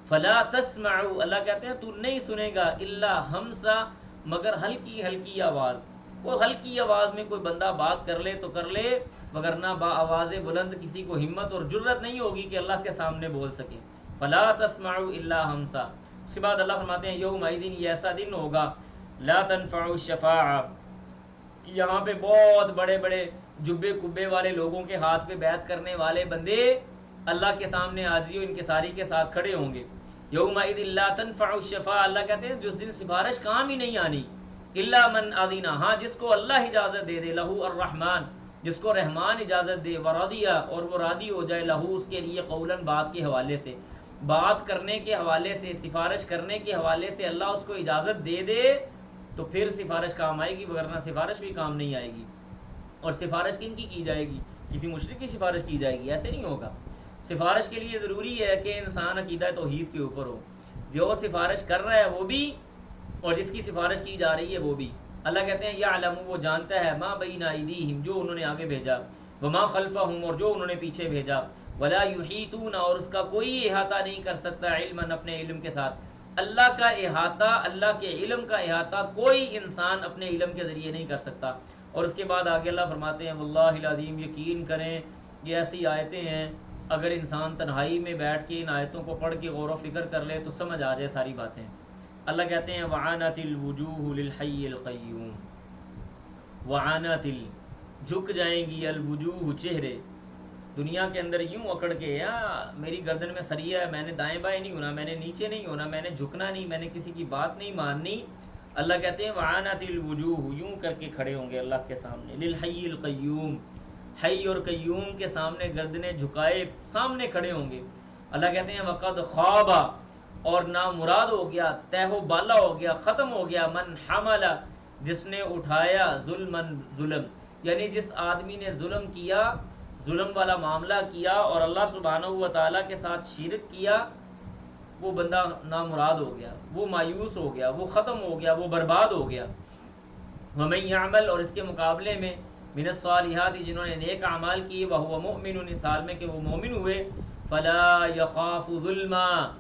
فلا تسمع، اللہ کہتے ہیں تو نہیں سنے گا، الا ہمسا، مگر ہلکی ہلکی آواز، وہ ہلکی آواز میں کوئی بندہ بات کر لے تو کر لے، وگرنہ با آواز بلند کسی کو ہمت اور جرت نہیں ہوگی کہ اللہ کے سامنے بول سکے۔ فلا تسمع الا ہمسا۔ اس کے بعد اللہ فرماتے ہیں یومئذ، یہ ایسا دن ہوگا، لا تنفع الشفاعہ، یہاں پہ بہت بڑے بڑے جبے کبے والے لوگوں کے ہاتھ پہ بیعت کرنے والے بندے اللہ کے سامنے عاجزی و انکساری کے ساتھ کھڑے ہوں گے۔ یومئذ لا تنفع الشفاعہ، اللہ کہتے ہیں جس دن سفارش کام ہی نہیں آنی، الا من اذن، ہاں جس کو اللہ اجازت دے دے، لہو الرحمن، جس کو رحمان اجازت دے، ورضیہ، اور وہ راضی ہو جائے، لہو اس کے لیے، قولاً، بات کے حوالے سے، بات کرنے کے حوالے سے، سفارش کرنے کے حوالے سے اللہ اس کو اجازت دے دے تو پھر سفارش کام آئے گی، وگرنہ سفارش بھی کام نہیں آئے گی۔ اور سفارش کن کی جائے گی؟ کسی مشرک کی سفارش کی جائے گی؟ ایسے نہیں ہوگا۔ سفارش کے لیے ضروری ہے کہ انسان عقیدہ توحید کے اوپر ہو، جو سفارش کر رہا ہے وہ بھی اور جس کی سفارش کی جا رہی ہے وہ بھی۔ اللہ کہتے ہیں یعلم، وہ جانتا ہے، ما بین ایدیہم، جو انہوں نے آگے بھیجا، وما خلفہم، اور جو انہوں نے پیچھے بھیجا، ولا یحیطون، اور اس کا کوئی احاطہ نہیں کر سکتا، علما، اپنے علم کے ساتھ۔ اللہ کا احاطہ، اللہ کے علم کا احاطہ کوئی انسان اپنے علم کے ذریعے نہیں کر سکتا۔ اور اس کے بعد آگے اللہ فرماتے ہیں واللہ العظیم، یقین کریں یہ ایسی آیتیں ہیں، اگر انسان تنہائی میں بیٹھ کے ان آیتوں کو پڑھ کے غور و فکر کر لے تو سمجھ آ جائے ساری باتیں۔ اللہ کہتے ہیں وعانت الوجوہ للحی القیوم، وعانت جھک جائیں گی، الوجوہ، چہرے، دنیا کے اندر یوں اکڑ کے، یا میری گردن میں سریا ہے، میں نے دائیں بائیں نہیں ہونا، میں نے نیچے نہیں ہونا، میں نے جھکنا نہیں، میں نے کسی کی بات نہیں ماننی۔ اللہ کہتے ہیں وعانت الوجوہ، یوں کر کے کھڑے ہوں گے اللہ کے سامنے، للحی القیوم، حی اور قیوم کے سامنے گردنیں جھکائے سامنے کھڑے ہوں گے۔ اللہ کہتے ہیں وقد خواب، اور نامراد ہو گیا، تہ و بالا ہو گیا، ختم ہو گیا، من حمل، جس نے اٹھایا، ظلمن، ظلم، یعنی جس آدمی نے ظلم کیا، ظلم والا معاملہ کیا اور اللہ سبحانہ و تعالیٰ کے ساتھ شرک کیا، وہ بندہ نامراد ہو گیا، وہ مایوس ہو گیا، وہ ختم ہو گیا، وہ برباد ہو گیا۔ وَمَن يَعْمَلْ، اور اس کے مقابلے میں، من الصالحات، جنہوں نے نیک اعمال کیے، وَهُوَ مُؤْمِنٌ، اس حال میں کہ وہ مومن ہوئے، فَلَا يَخَافُ ظُلْمًا،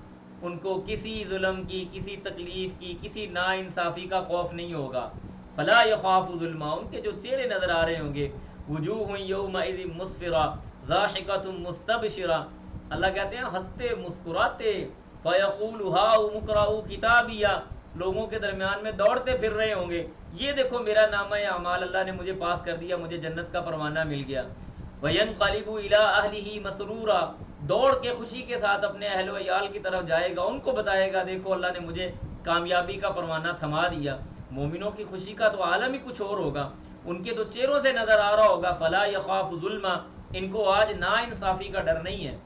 ان کو کسی ظلم کی، کسی تکلیف کی، کسی ناانصافی کا خوف نہیں ہوگا۔ فلا یخاف ظلما، ان کے جو چہرے نظر آ رہے ہوں گے، وجوہ یومئذ مسفرہ ضاحکۃ مستبشرہ، اللہ کہتے ہیں ہنستے مسکراتے، فیقول ہاؤم اقرؤوا کتابیہ، لوگوں کے درمیان میں دوڑتے پھر رہے ہوں گے، یہ دیکھو میرا نامہ اعمال اللہ نے مجھے پاس کر دیا، مجھے جنت کا پروانہ مل گیا۔ وینقلب الی اہلہ مسرورا، دوڑ کے خوشی کے ساتھ اپنے اہل و عیال کی طرف جائے گا، ان کو بتائے گا دیکھو اللہ نے مجھے کامیابی کا پروانہ تھما دیا۔ مومنوں کی خوشی کا تو عالم ہی کچھ اور ہوگا، ان کے تو چہروں سے نظر آ رہا ہوگا فلا یخاف ظلما، ان کو آج ناانصافی کا ڈر نہیں ہے۔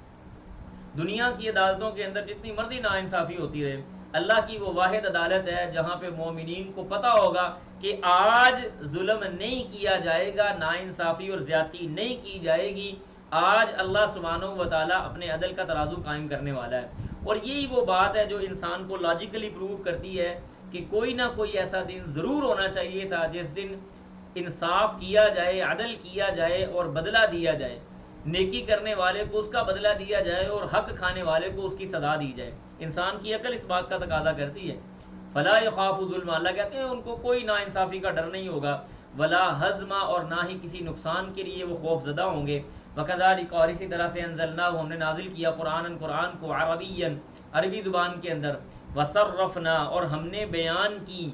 دنیا کی عدالتوں کے اندر جتنی مرضی ناانصافی ہوتی رہے، اللہ کی وہ واحد عدالت ہے جہاں پہ مومنین کو پتہ ہوگا کہ آج ظلم نہیں کیا جائے گا، ناانصافی اور زیادتی نہیں کی جائے گی، آج اللہ سبحانہ و تعالیٰ اپنے عدل کا ترازو قائم کرنے والا ہے، اور یہی وہ بات ہے جو انسان کو لاجیکلی پروو کرتی ہے کہ کوئی نہ کوئی ایسا دن ضرور ہونا چاہیے تھا جس دن انصاف کیا جائے، عدل کیا جائے اور بدلہ دیا جائے، نیکی کرنے والے کو اس کا بدلہ دیا جائے اور حق کھانے والے کو اس کی سزا دی جائے۔ انسان کی عقل اس بات کا تقاضا کرتی ہے۔ فلا یخاف ظلم، اللہ کہتے ہیں ان کو کوئی نا انصافی کا ڈر نہیں ہوگا، ولا حزما، اور نہ ہی کسی نقصان کے لیے وہ خوف زدہ ہوں گے۔ وکذالک، اور اسی طرح سے انزلناہ، ہم نے نازل کیا قرآن کو عربیا، عربی زبان کے اندر، وصرفنا، اور ہم نے بیان کی،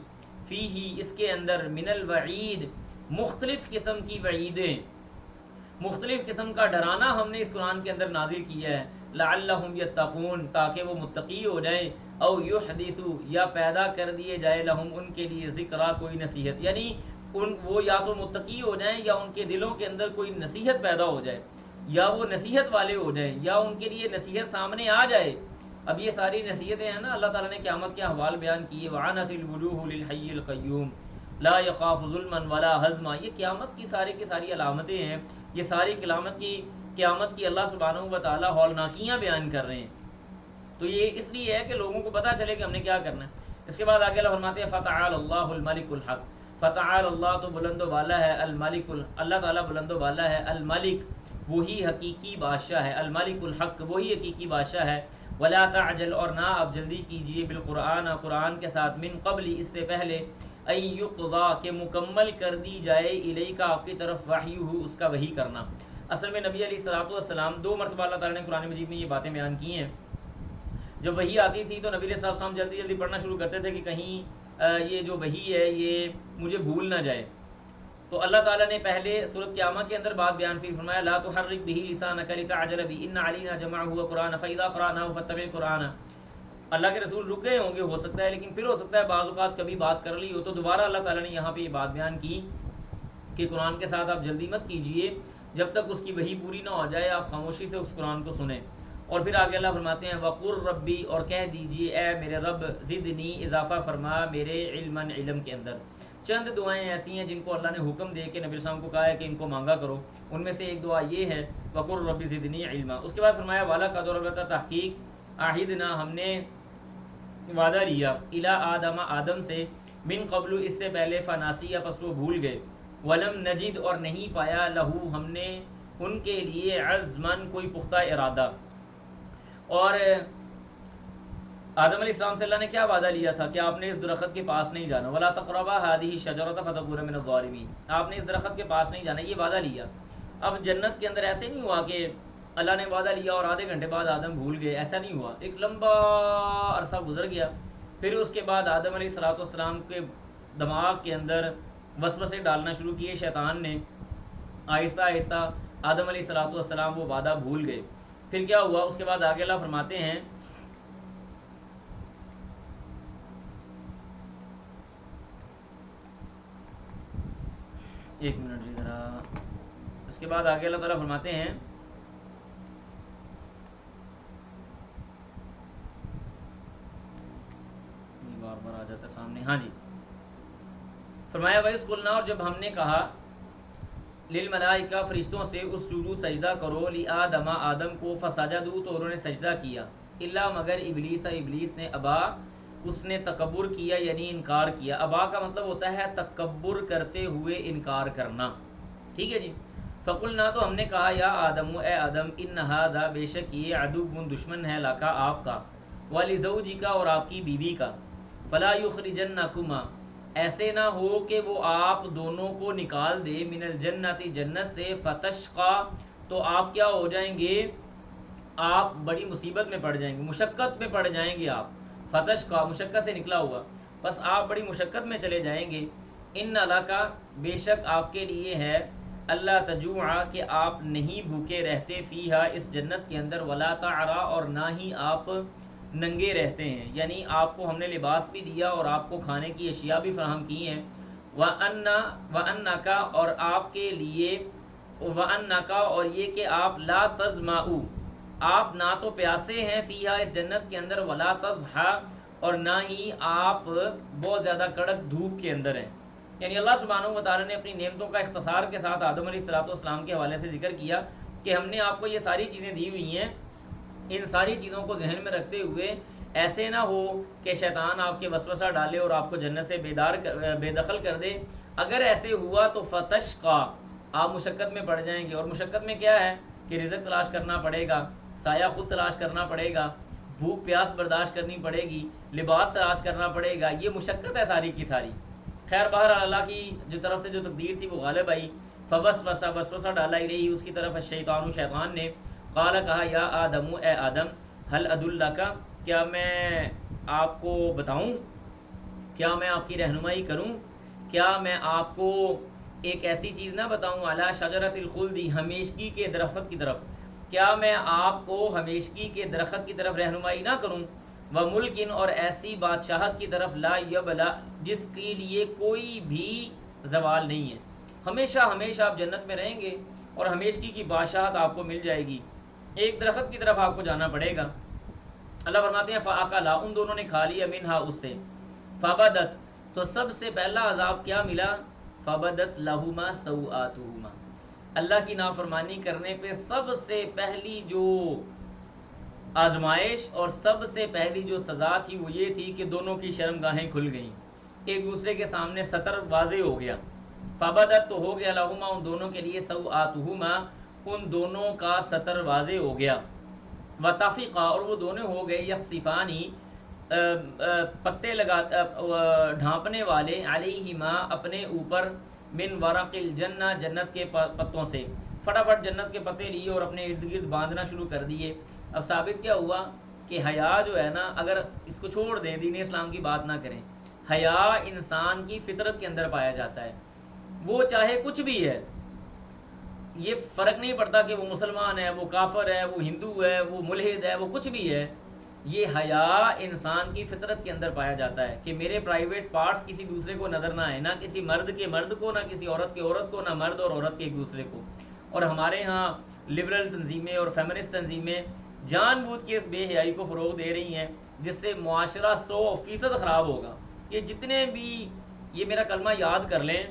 فیہ، اس کے اندر، من الوعید، مختلف قسم کی وعیدیں، مختلف قسم کا ڈرانا ہم نے اس قرآن کے اندر نازل کیا ہے، لعلہم یتقون، تاکہ وہ متقی ہو جائیں، او یحدثو، یا پیدا کر دیے جائے، لہم، ان کے لیے، ذکرہ، کوئی نصیحت، یعنی وہ یا تو متقی ہو جائیں یا ان کے دلوں کے اندر کوئی نصیحت پیدا ہو جائے، یا وہ نصیحت والے ہو جائیں، یا ان کے لیے نصیحت سامنے آ جائے۔ اب یہ ساری نصیحتیں ہیں نا، اللہ تعالیٰ نے قیامت کے احوال بیان کیے، وعنت الوجوہ للحی القیوم لا یخاف ظلما ولا حزما، یہ قیامت کی ساری علامتیں ہیں، یہ ساری قیامت کی اللہ سبحانہ و تعالیٰ ہولناکیاں بیان کر رہے ہیں۔ تو یہ اس لیے ہے کہ لوگوں کو پتہ چلے کہ ہم نے کیا کرنا ہے۔ اس کے بعد آگے اللہ فرماتے ہیں فتعال اللہ الملک الحق، فتعال اللہ تو بلند و بالا ہے، الملک، اللہ تعالیٰ بلند و بالا ہے، الملک وہی حقیقی بادشاہ ہے، الملک الحق وہی حقیقی بادشاہ ہے، ولا تعجل، اور نہ آپ جلدی کیجئے، بالقرآن، قرآن کے ساتھ، من قبل، اس سے پہلے، ان یقضا، کہ مکمل کر دی جائے، الیک، آپ کی طرف، وحیہ، اس کا وحی کرنا۔ اصل میں نبی علیہ السلام 2 مرتبہ اللہ تعالیٰ نے قرآن مجید میں یہ باتیں بیان کی ہیں۔ جب وحی آتی تھی تو نبی علیہ السلام جلدی جلدی پڑھنا شروع کرتے تھے کہ کہیں یہ جو وحی ہے یہ مجھے بھول نہ جائے۔ تو اللہ تعالیٰ نے پہلے سورۃ قیامہ کے اندر بات بیان فرمایا، لا تحرک بہ لسانک لتعجل بہ، ان علینا جمعہ وقرآن فاذا قرأناه فاتبع قرآن۔ اللہ کے رسول رک گئے ہوں گے ہو سکتا ہے، لیکن پھر ہو سکتا ہے بعض اوقات کبھی بات کر لی ہو، تو دوبارہ اللہ تعالیٰ نے یہاں پہ یہ بات بیان کی کہ قرآن کے ساتھ آپ جلدی مت کیجئے، جب تک اس کی وحی پوری نہ ہو جائے آپ خاموشی سے اس قرآن کو سنیں۔ اور پھر آگے اللہ فرماتے ہیں وقر ربی، اور کہہ دیجئے اے میرے رب، زدنی، اضافہ فرما میرے، علما، علم کے اندر۔ چند دعائیں ایسی ہیں جن کو اللہ نے حکم دے کے نبی السلام کو کہا ہے کہ ان کو مانگا کرو، ان میں سے ایک دعا یہ ہے وقر ربی زدنی علما۔ اس کے بعد فرمایا والا قد، البتہ تحقیق، عہدنا، ہم نے وعدہ لیا، الی آدم، آدم سے، من قبل، اس سے پہلے، فناسی، پس وہ بھول گئے، ولم نجد، اور نہیں پایا، لہو، ہم نے ان کے لیے، عزمن، کوئی پختہ ارادہ۔ اور آدم علیہ السلام سے اللہ نے کیا وعدہ لیا تھا کہ آپ نے اس درخت کے پاس نہیں جانا، ولا تقربا هذه الشجرة فتكونا من الظالمین، آپ نے اس درخت کے پاس نہیں جانا، یہ وعدہ لیا۔ اب جنت کے اندر ایسے نہیں ہوا کہ اللہ نے وعدہ لیا اور آدھے گھنٹے بعد آدم بھول گئے، ایسا نہیں ہوا، ایک لمبا عرصہ گزر گیا، پھر اس کے بعد آدم علیہ السلام کے دماغ کے اندر وسوسے ڈالنا شروع کیے شیطان نے، آہستہ آہستہ آدم علیہ السلام وہ وعدہ بھول گئے۔ پھر کیا ہوا، اس کے بعد آگے اللہ فرماتے ہیں ایک منٹ جی ذرا، اس کے بعد آگے اللہ تعالیٰ فرماتے ہیں یہ بار بار آ جاتا ہے سامنے، ہاں جی، فرمایا وَإِذْ قُلْنَا، اور جب ہم نے کہا، للملائکہ، فرشتوں سے، اسجدوا، سجدہ کرو، لآدم، آدم کو، فسجدوا، تو انہوں نے سجدہ کیا، الا، مگر ابلیس، ابلیس نے، ابا، اس نے تکبر کیا، یعنی انکار کیا۔ ابا کا مطلب ہوتا ہے تکبر کرتے ہوئے انکار کرنا، ٹھیک ہے جی۔ فقلنا، تو ہم نے کہا، یا آدم، اے آدم، ان ھذا، بے شک یہ، عدو، دشمن ہے، لکا، آپ کا، ولزوجک، اور آپ کی بیوی کا، فلا یخرجنکما، ایسے نہ ہو کہ وہ آپ دونوں کو نکال دے، من الجنت، جنت سے، فتشقا، تو آپ کیا ہو جائیں گے، آپ بڑی مصیبت میں پڑ جائیں گے، مشقت میں پڑ جائیں گے آپ، فتشقا، مشقت سے نکلا ہوا، بس آپ بڑی مشقت میں چلے جائیں گے، ان لکا، بے شک آپ کے لیے ہے، اللہ تجوعا، کہ آپ نہیں بھوکے رہتے، فیہا، اس جنت کے اندر، ولا تعرا، اور نہ ہی آپ ننگے رہتے ہیں، یعنی آپ کو ہم نے لباس بھی دیا اور آپ کو کھانے کی اشیاء بھی فراہم کی ہیں، وَأَنَّكَ، اور آپ کے لیے، وَأَنَّكَ، اور یہ کہ آپ، لا تظمأوا، آپ نہ تو پیاسے ہیں، فیہا، اس جنت کے اندر، ولا تضحا، اور نہ ہی آپ بہت زیادہ کڑک دھوپ کے اندر ہیں۔ یعنی اللہ سبحانہ و تعالیٰ نے اپنی نعمتوں کا اختصار کے ساتھ آدم علیہ السلام کے حوالے سے ذکر کیا کہ ہم نے آپ کو یہ ساری چیزیں دی ہوئی ہیں، ان ساری چیزوں کو ذہن میں رکھتے ہوئے ایسے نہ ہو کہ شیطان آپ کے وسوسہ ڈالے اور آپ کو جنت سے بے دخل کر دے۔ اگر ایسے ہوا تو فتشقا، آپ مشقت میں پڑ جائیں گے، اور مشقت میں کیا ہے کہ رزق تلاش کرنا پڑے گا، سایہ خود تلاش کرنا پڑے گا، بھوک پیاس برداشت کرنی پڑے گی، لباس تلاش کرنا پڑے گا، یہ مشقت ہے ساری کی ساری۔ خیر بہر اللہ کی جو طرف سے جو تقدیر تھی وہ غالب آئی۔ وسوسہ ڈالا الیہ، اس کی طرف الشیطان، شیطان نے، قال کہا، یا آدم، اے آدم، هل ادلک، کیا میں آپ کو بتاؤں، کیا میں آپ کی رہنمائی کروں، کیا میں آپ کو ایک ایسی چیز نہ بتاؤں، علی شجرۃ الخلد، ہمیشگی کے درخت کی طرف، کیا میں آپ کو ہمیشگی کے درخت کی طرف رہنمائی نہ کروں، وملکن، اور ایسی بادشاہت کی طرف، لا یبلا، جس کے لیے کوئی بھی زوال نہیں ہے، ہمیشہ ہمیشہ آپ جنت میں رہیں گے اور ہمیشگی کی بادشاہت آپ کو مل جائے گی، ایک درخت کی طرف آپ کو جانا پڑے گا۔ اللہ فرماتے ہیں فَأَكَلَا، ان دونوں نے کھا لیا، منہا، اس سے، فَبَدَتْ، تو سب سے پہلا عذاب کیا ملا، فَبَدَتْ لَهُمَا سَوْآتُهُمَا، اللہ کی نافرمانی کرنے پہ سب سے پہلی جو آزمائش اور سب سے پہلی جو سزا تھی وہ یہ تھی کہ دونوں کی شرمگاہیں کھل گئیں، ایک دوسرے کے سامنے ستر واضح ہو گیا۔ فَبَدَتْ، تو ہو گیا، لَهُمَا، ان دونوں کے لیے، سَوْآتُهُمَا، ان دونوں کا ستر واضح ہو گیا، وَطَفِقَا، اور وہ دونوں ہو گئے، یخصفانی، پتے ڈھانپنے والے، علیہما، اپنے اوپر، من ورق الجنہ، جنت کے پتوں سے، فٹافٹ جنت کے پتے لیے اور اپنے ارد گرد باندھنا شروع کر دیے۔ اب ثابت کیا ہوا کہ حیا جو ہے نا، اگر اس کو چھوڑ دیں، دین اسلام کی بات نہ کریں، حیا انسان کی فطرت کے اندر پایا جاتا ہے، وہ چاہے کچھ بھی ہے، یہ فرق نہیں پڑتا کہ وہ مسلمان ہے، وہ کافر ہے، وہ ہندو ہے، وہ ملحد ہے، وہ کچھ بھی ہے، یہ حیا انسان کی فطرت کے اندر پایا جاتا ہے کہ میرے پرائیویٹ پارٹس کسی دوسرے کو نظر نہ آئے، نہ کسی مرد کے مرد کو، نہ کسی عورت کے عورت کو، نہ مرد اور عورت کے ایک دوسرے کو۔ اور ہمارے ہاں لبرل تنظیمیں اور فیمنسٹ تنظیمیں جان بوجھ کے اس بے حیائی کو فروغ دے رہی ہیں، جس سے معاشرہ 100% خراب ہوگا۔ یہ جتنے بھی، یہ میرا کلمہ یاد کر لیں،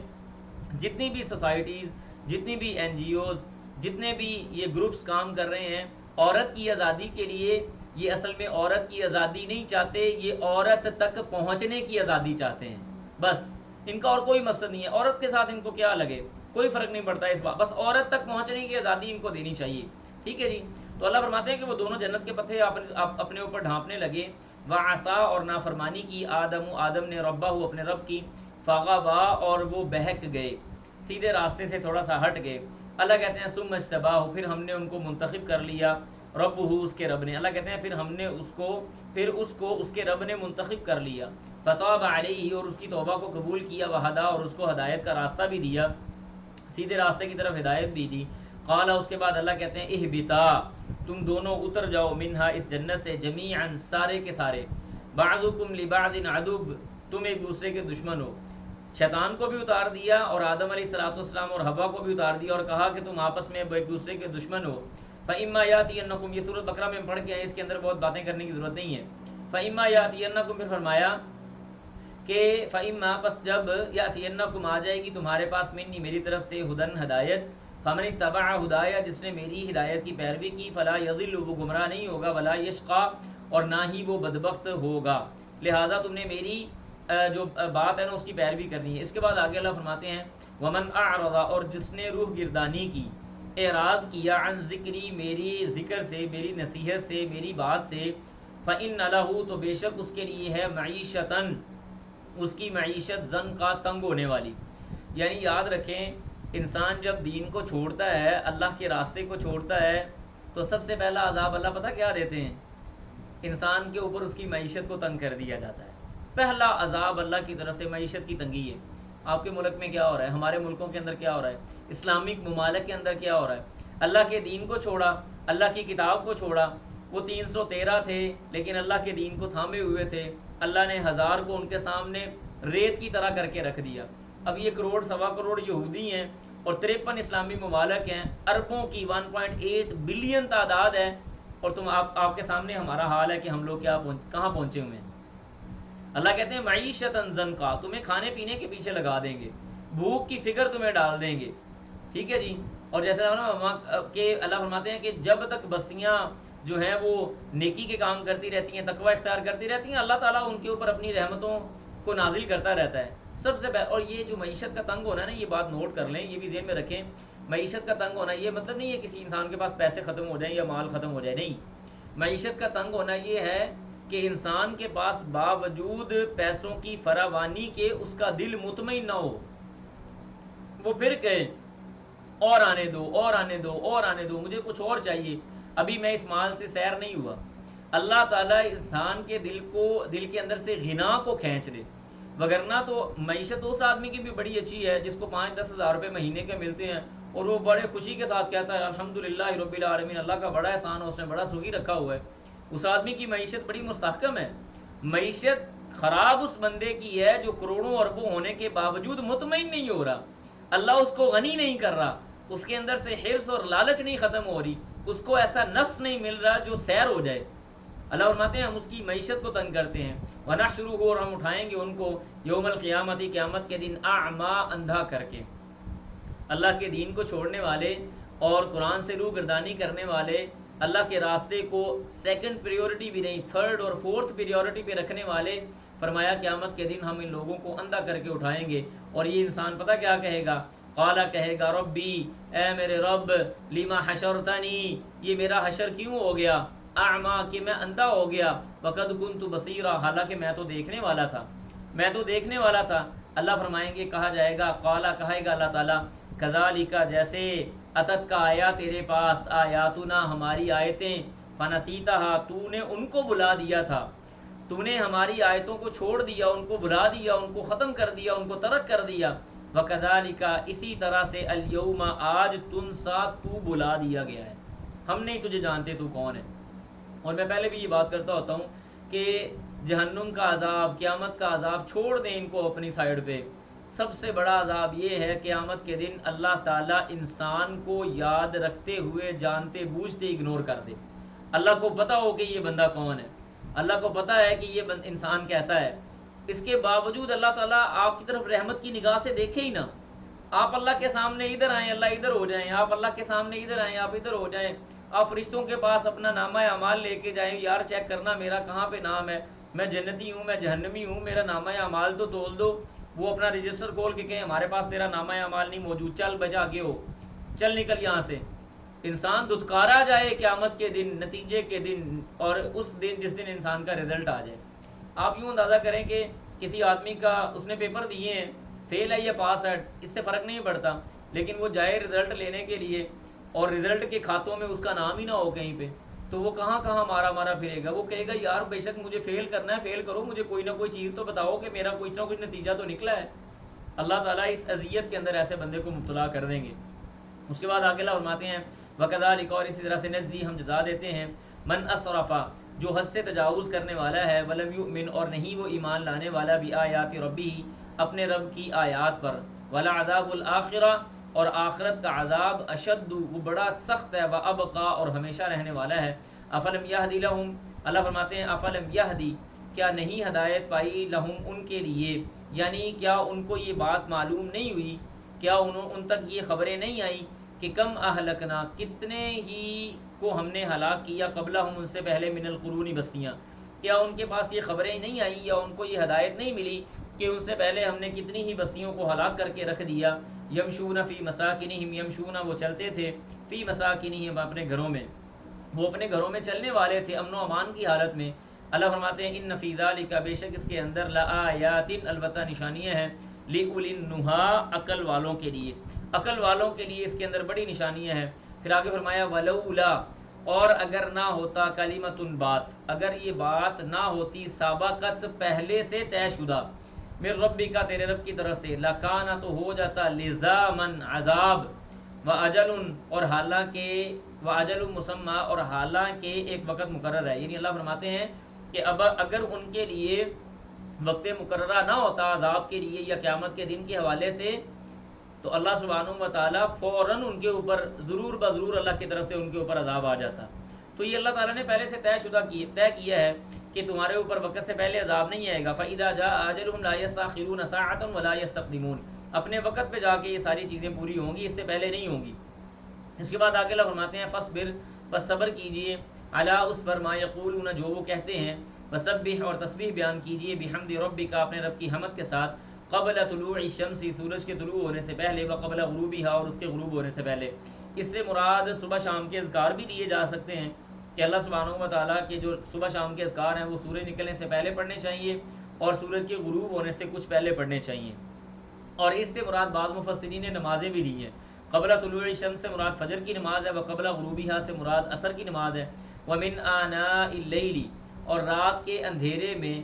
جتنی بھی سوسائٹیز، جتنی بھی این جی اوز، جتنے بھی یہ گروپس کام کر رہے ہیں عورت کی آزادی کے لیے، یہ اصل میں عورت کی آزادی نہیں چاہتے، یہ عورت تک پہنچنے کی آزادی چاہتے ہیں، بس ان کا اور کوئی مقصد نہیں ہے، عورت کے ساتھ ان کو کیا لگے، کوئی فرق نہیں پڑتا اس بات، بس عورت تک پہنچنے کی آزادی ان کو دینی چاہیے، ٹھیک ہے جی۔ تو اللہ فرماتے ہیں کہ وہ دونوں جنت کے پتے اپنے اوپر ڈھانپنے لگے، وعصا، اور نافرمانی کی، آدم نے ربہ، اپنے رب کی، فغوا، اور وہ بہک گئے، سیدھے راستے سے تھوڑا سا ہٹ گئے۔ اللہ کہتے ہیں ثم اجتباہ، پھر ہم نے ان کو منتخب کر لیا، ربہ، اس کے رب نے، اللہ کہتے ہیں پھر ہم نے اس کو اس کے رب نے منتخب کر لیا، فتاب علیہ، اور اس کی توبہ کو قبول کیا، وہدا، اور اس کو ہدایت کا راستہ بھی دیا، سیدھے راستے کی طرف ہدایت بھی دی۔ قال، اس کے بعد اللہ کہتے ہیں اہبتا، تم دونوں اتر جاؤ، منہا، اس جنت سے، جمیعا، سارے کے سارے، بعضکم لبعض عدو، تم ایک دوسرے کے دشمن ہو۔ شیطان کو بھی اتار دیا اور آدم علیہ السلام اور حوا کو بھی اتار دیا اور کہا کہ تم آپس میں ایک دوسرے کے دشمن ہو۔ فَإِمَّا يَأْتِيَنَّكُمْ، یہ سورۃ بقرہ میں پڑھ کے آئے، اس کے اندر بہت باتیں کرنے کی ضرورت نہیں ہے۔ فَإِمَّا يَأْتِيَنَّكُمْ، پھر فرمایا کہ فَإِمَّا، پس جب، يَأْتِيَنَّكُمْ، آ جائے گی تمہارے پاس، منی، میری طرف سے، ہدن، ہدایت، فَمَنِ اتَّبَعَ ہدایہ، جس نے میری ہدایت کی پیروی کی، فَلَا يَضِلُّ، وہ گمراہ نہیں ہوگا، وَلَا يَشْقَى، اور نہ ہی وہ بدبخت ہوگا، لہٰذا تم نے میری جو بات ہے نا اس کی پیروی کرنی ہے۔ اس کے بعد آگے اللہ فرماتے ہیں ومن اعرض، اور جس نے روح گردانی کی، اعراض کیا، عن ذکری، میری ذکر سے، میری نصیحت سے، میری بات سے، فإن لہ، تو بے شک اس کے لیے ہے، معیشتاً، اس کی معیشت، زن کا، تنگ ہونے والی، یعنی یاد رکھیں انسان جب دین کو چھوڑتا ہے، اللہ کے راستے کو چھوڑتا ہے، تو سب سے پہلا عذاب اللہ پتہ کیا دیتے ہیں، انسان کے اوپر اس کی معیشت کو تنگ کر دیا جاتا ہے۔ پہلا عذاب اللہ کی طرف سے معیشت کی تنگی ہے۔ آپ کے ملک میں کیا ہو رہا ہے، ہمارے ملکوں کے اندر کیا ہو رہا ہے، اسلامک ممالک کے اندر کیا ہو رہا ہے، اللہ کے دین کو چھوڑا، اللہ کی کتاب کو چھوڑا، وہ 313 تھے لیکن اللہ کے دین کو تھامے ہوئے تھے، اللہ نے 1000 کو ان کے سامنے ریت کی طرح کر کے رکھ دیا۔ اب یہ کروڑ سوا کروڑ یہودی ہیں اور 53 اسلامی ممالک ہیں، اربوں کی 1.8 بلین تعداد ہے، اور آپ کے سامنے ہمارا حال ہے کہ ہم لوگ کہاں پہنچے ہوئے ہیں۔ اللہ کہتے ہیں معیشتاً ضنکا، تمہیں کھانے پینے کے پیچھے لگا دیں گے، بھوک کی فکر تمہیں ڈال دیں گے، ٹھیک ہے جی. اور جیسے کہ اللہ فرماتے ہیں کہ جب تک بستیاں جو ہیں وہ نیکی کے کام کرتی رہتی ہیں، تقوی اختیار کرتی رہتی ہیں، اللہ تعالیٰ ان کے اوپر اپنی رحمتوں کو نازل کرتا رہتا ہے. سب سے اور یہ جو معیشت کا تنگ ہونا ہے نا، یہ بات نوٹ کر لیں، یہ بھی ذہن میں رکھیں. معیشت کا تنگ ہونا یہ مطلب نہیں ہے کسی انسان کے پاس پیسے ختم ہو جائیں یا مال ختم ہو جائے، نہیں. معیشت کا تنگ ہونا یہ ہے کہ انسان کے پاس باوجود پیسوں کی فراوانی کے اس کا دل مطمئن نہ ہو. وہ پھر کہے اور آنے دو اور آنے دو اور آنے دو، مجھے کچھ اور چاہیے، ابھی میں اس مال سے سیر نہیں ہوا. اللہ تعالیٰ انسان کے دل کے اندر سے غنا کو کھینچ دے. وگرنہ تو معیشت اس آدمی کی بھی بڑی اچھی ہے جس کو 5-10 ہزار روپے مہینے کے ملتے ہیں اور وہ بڑے خوشی کے ساتھ کہتا ہے الحمدللہ رب العالمین، اللہ کا بڑا احسان ہے، اس نے بڑا سخی رکھا ہوا ہے. اس آدمی کی معیشت بڑی مستحکم ہے. معیشت خراب اس بندے کی ہے جو کروڑوں اربوں ہونے کے باوجود مطمئن نہیں ہو رہا. اللہ اس کو غنی نہیں کر رہا، اس کے اندر سے حرص اور لالچ نہیں ختم ہو رہی، اس کو ایسا نفس نہیں مل رہا جو سیر ہو جائے. اللہ فرماتے ہیں ہم اس کی معیشت کو تنگ کرتے ہیں. وَنَحْشُرُهُ، اور ہم اٹھائیں گے ان کو یوم القیامت، قیامت کے دن اعما، اندھا کر کے. اللہ کے دین کو چھوڑنے والے اور قرآن سے روگردانی کرنے والے، اللہ کے راستے کو سیکنڈ پریورٹی بھی نہیں، تھرڈ اور فورتھ پریورٹی پہ رکھنے والے، فرمایا قیامت کے دن ہم ان لوگوں کو اندھا کر کے اٹھائیں گے. اور یہ انسان پتہ کیا کہے گا؟ قالا، کہے گا ربی، اے میرے رب، لما حشرتنی، یہ میرا حشر کیوں ہو گیا، اعما، کہ میں اندھا ہو گیا، وقد کنت بصیرا، حالانکہ میں تو دیکھنے والا تھا، میں تو دیکھنے والا تھا. اللہ فرمائیں گے، کہا جائے گا، قالا، کہے گا اللہ تعالیٰ، کذالک، جیسے، اتت کا آیا تیرے پاس، آیاتنا، ہماری آیتیں، فنسیتہا، تو نے ان کو بلا دیا تھا، تو نے ہماری آیتوں کو چھوڑ دیا، ان کو بھلا دیا، ان کو ختم کر دیا، ان کو ترک کر دیا. وَكَذَلِكَ، اسی طرح سے، الْيَوْمَ، آج، تُنْسَا، تو بلا دیا گیا ہے، ہم نہیں تجھے جانتے تو کون ہے. اور میں پہلے بھی یہ بات کرتا ہوتا ہوں کہ جہنم کا عذاب، قیامت کا عذاب چھوڑ دیں ان کو اپنی سائیڈ پہ. سب سے بڑا عذاب یہ ہے قیامت کے دن اللہ تعالیٰ انسان کو یاد رکھتے ہوئے جانتے بوجھتے اگنور کر دے. اللہ کو پتہ ہو کہ یہ بندہ کون ہے، اللہ کو پتہ ہے کہ یہ انسان کیسا ہے، اس کے باوجود اللہ تعالیٰ آپ کی طرف رحمت کی نگاہ سے دیکھے ہی نہ. آپ اللہ کے سامنے ادھر آئیں، اللہ ادھر ہو جائیں، آپ اللہ کے سامنے ادھر آئیں، آپ ادھر ہو جائیں، آپ فرشتوں کے پاس اپنا نامہ اعمال لے کے جائیں، یار چیک کرنا میرا کہاں پہ نام ہے، میں جنتی ہوں، میں جہنمی ہوں، میرا نامہ اعمال تو تول دو. وہ اپنا رجسٹر کھول کے کہیں ہمارے پاس تیرا نامہ اعمال نہیں موجود، چل بچا کے ہو، چل نکل یہاں سے. انسان دھتکارا جائے قیامت کے دن، نتیجے کے دن، اور اس دن جس دن انسان کا رزلٹ آ جائے. آپ یوں اندازہ کریں کہ کسی آدمی کا اس نے پیپر دیے ہیں، فیل ہے یا پاس ہے اس سے فرق نہیں پڑتا، لیکن وہ جائے رزلٹ لینے کے لیے اور رزلٹ کے کھاتوں میں اس کا نام ہی نہ ہو کہیں پہ، تو وہ کہاں کہاں مارا مارا پھرے گا. وہ کہے گا یار بے شک مجھے فیل کرنا ہے، فیل کرو، مجھے کوئی نہ کوئی چیز تو بتاؤ کہ میرا کچھ نہ کچھ نتیجہ تو نکلا ہے. اللہ تعالیٰ اس اذیت کے اندر ایسے بندے کو مبتلا کر دیں گے. اس کے بعد آگے اللہ فرماتے ہیں وَكَذَلِكَ، اور اسی طرح سے نجزی، ہم جزا دیتے ہیں، من اسرف، جو حد سے تجاوز کرنے والا ہے، ولم یؤمن، اور نہیں وہ ایمان لانے والا، بآیات ربی، اپنے رب کی آیات پر، ولعذاب الآخرہ، اور آخرت کا عذاب، اشد، وہ بڑا سخت ہے، وابقا، اور ہمیشہ رہنے والا ہے. افلم یہدی لہم، اللہ فرماتے ہیں افلم یہدی، کیا نہیں ہدایت پائی، لہم، ان کے لیے، یعنی کیا ان کو یہ بات معلوم نہیں ہوئی، کیا ان تک یہ خبریں نہیں آئیں کہ کم اہلکنا، کتنے ہی کو ہم نے ہلاک کیا، قبلہم، ان سے پہلے، من القرون، بستیاں. کیا ان کے پاس یہ خبریں نہیں آئیں یا ان کو یہ ہدایت نہیں ملی کہ ان سے پہلے ہم نے کتنی ہی بستیوں کو ہلاک کر کے رکھ دیا. یمشون فی مساکنہم، یمشون، وہ چلتے تھے، فی مساکنہم، اپنے گھروں میں، وہ اپنے گھروں میں چلنے والے تھے امن و امان کی حالت میں. اللہ فرماتے ہیں ان فی ذالک، بے شک اس کے اندر، لآیات، البتہ نشانیاں ہیں، لأولی النہی، عقل والوں کے لیے، عقل والوں کے لیے اس کے اندر بڑی نشانیاں ہیں. پھر آگے فرمایا ولولا، اور اگر نہ ہوتا، کلمۃ، بات، اگر یہ بات نہ ہوتی، سابقت، پہلے سے طے شدہ، من ربک، تیرے رب کی طرف سے، لکانا، تو ہو جاتا، لزامن، عذاب، واجل، اور حالانکہ، واجل مسمى، اور حالانکہ ایک وقت مقرر ہے. یعنی اللہ فرماتے ہیں کہ اب اگر ان کے لیے وقت مقررہ نہ ہوتا عذاب کے لیے یا قیامت کے دن کے حوالے سے، تو اللہ سبحانہ و تعالیٰ فوراً ان کے اوپر ضرور بضرور اللہ کی طرف سے ان کے اوپر عذاب آ جاتا. تو یہ اللہ تعالیٰ نے پہلے سے طے کیا ہے کہ تمہارے اوپر وقت سے پہلے عذاب نہیں آئے گا. فَإِذَا جَاءَ أَجَلُهُمْ لَا يَسْتَأْخِرُونَ سَاعَةً وَلَا يَسْتَقْدِمُونَ، اپنے وقت پہ جا کے یہ ساری چیزیں پوری ہوں گی، اس سے پہلے نہیں ہوں گی۔ اس کے بعد آگے اللہ فرماتے ہیں فصبر، بس صبر کیجئے، علی اس پر ما یقولون جو وہ کہتے ہیں، وسبح اور تسبیح بیان کیجئے، بحمد ربک اپنے رب کی حمد کے ساتھ، قبل طلوع الشمس سورج کے طلوع ہونے سے پہلے، وقبل غروبها اور اس کے غروب ہونے سے پہلے۔ اس سے مراد صبح شام کے اذکار بھی لیے جا سکتے ہیں کہ اللہ سبحانہ و تعالیٰ کے جو صبح شام کے اذکار ہیں وہ سورج نکلنے سے پہلے پڑھنے چاہیے اور سورج کے غروب ہونے سے کچھ پہلے پڑھنے چاہیے۔ اور اس سے مراد بعض مفسرین نے نمازیں بھی دی ہیں۔ قبل طلوع الشمس سے مراد فجر کی نماز ہے، وقبل غروبها سے مراد عصر کی نماز ہے، ومن آناء اللیل اور رات کے اندھیرے میں،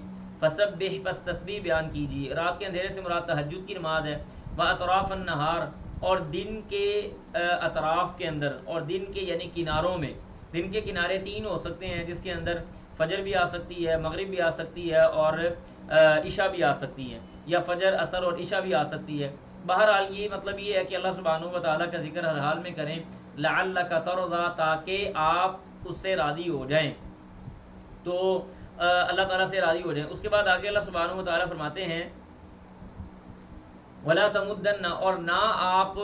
فسبح پس تسبیح بیان کیجیے، رات کے اندھیرے سے مراد تہجد کی نماز ہے، واطراف النہار اور دن کے اطراف کے اندر، اور دن کے یعنی کناروں میں، دن کے کنارے تین ہو سکتے ہیں جس کے اندر فجر بھی آ سکتی ہے، مغرب بھی آ سکتی ہے اور عشاء بھی آ سکتی ہے، یا فجر عصر اور عشاء بھی آ سکتی ہے۔ بہرحال یہ مطلب یہ ہے کہ اللہ سبحانہ و تعالیٰ کا ذکر ہر حال میں کریں، لعلک ترضی تاکہ آپ اس سے راضی ہو جائیں، تو اللہ تعالیٰ سے راضی ہو جائیں۔ اس کے بعد آگے اللہ سبحانہ و تعالیٰ فرماتے ہیں ولا تمدن اور نہ آپ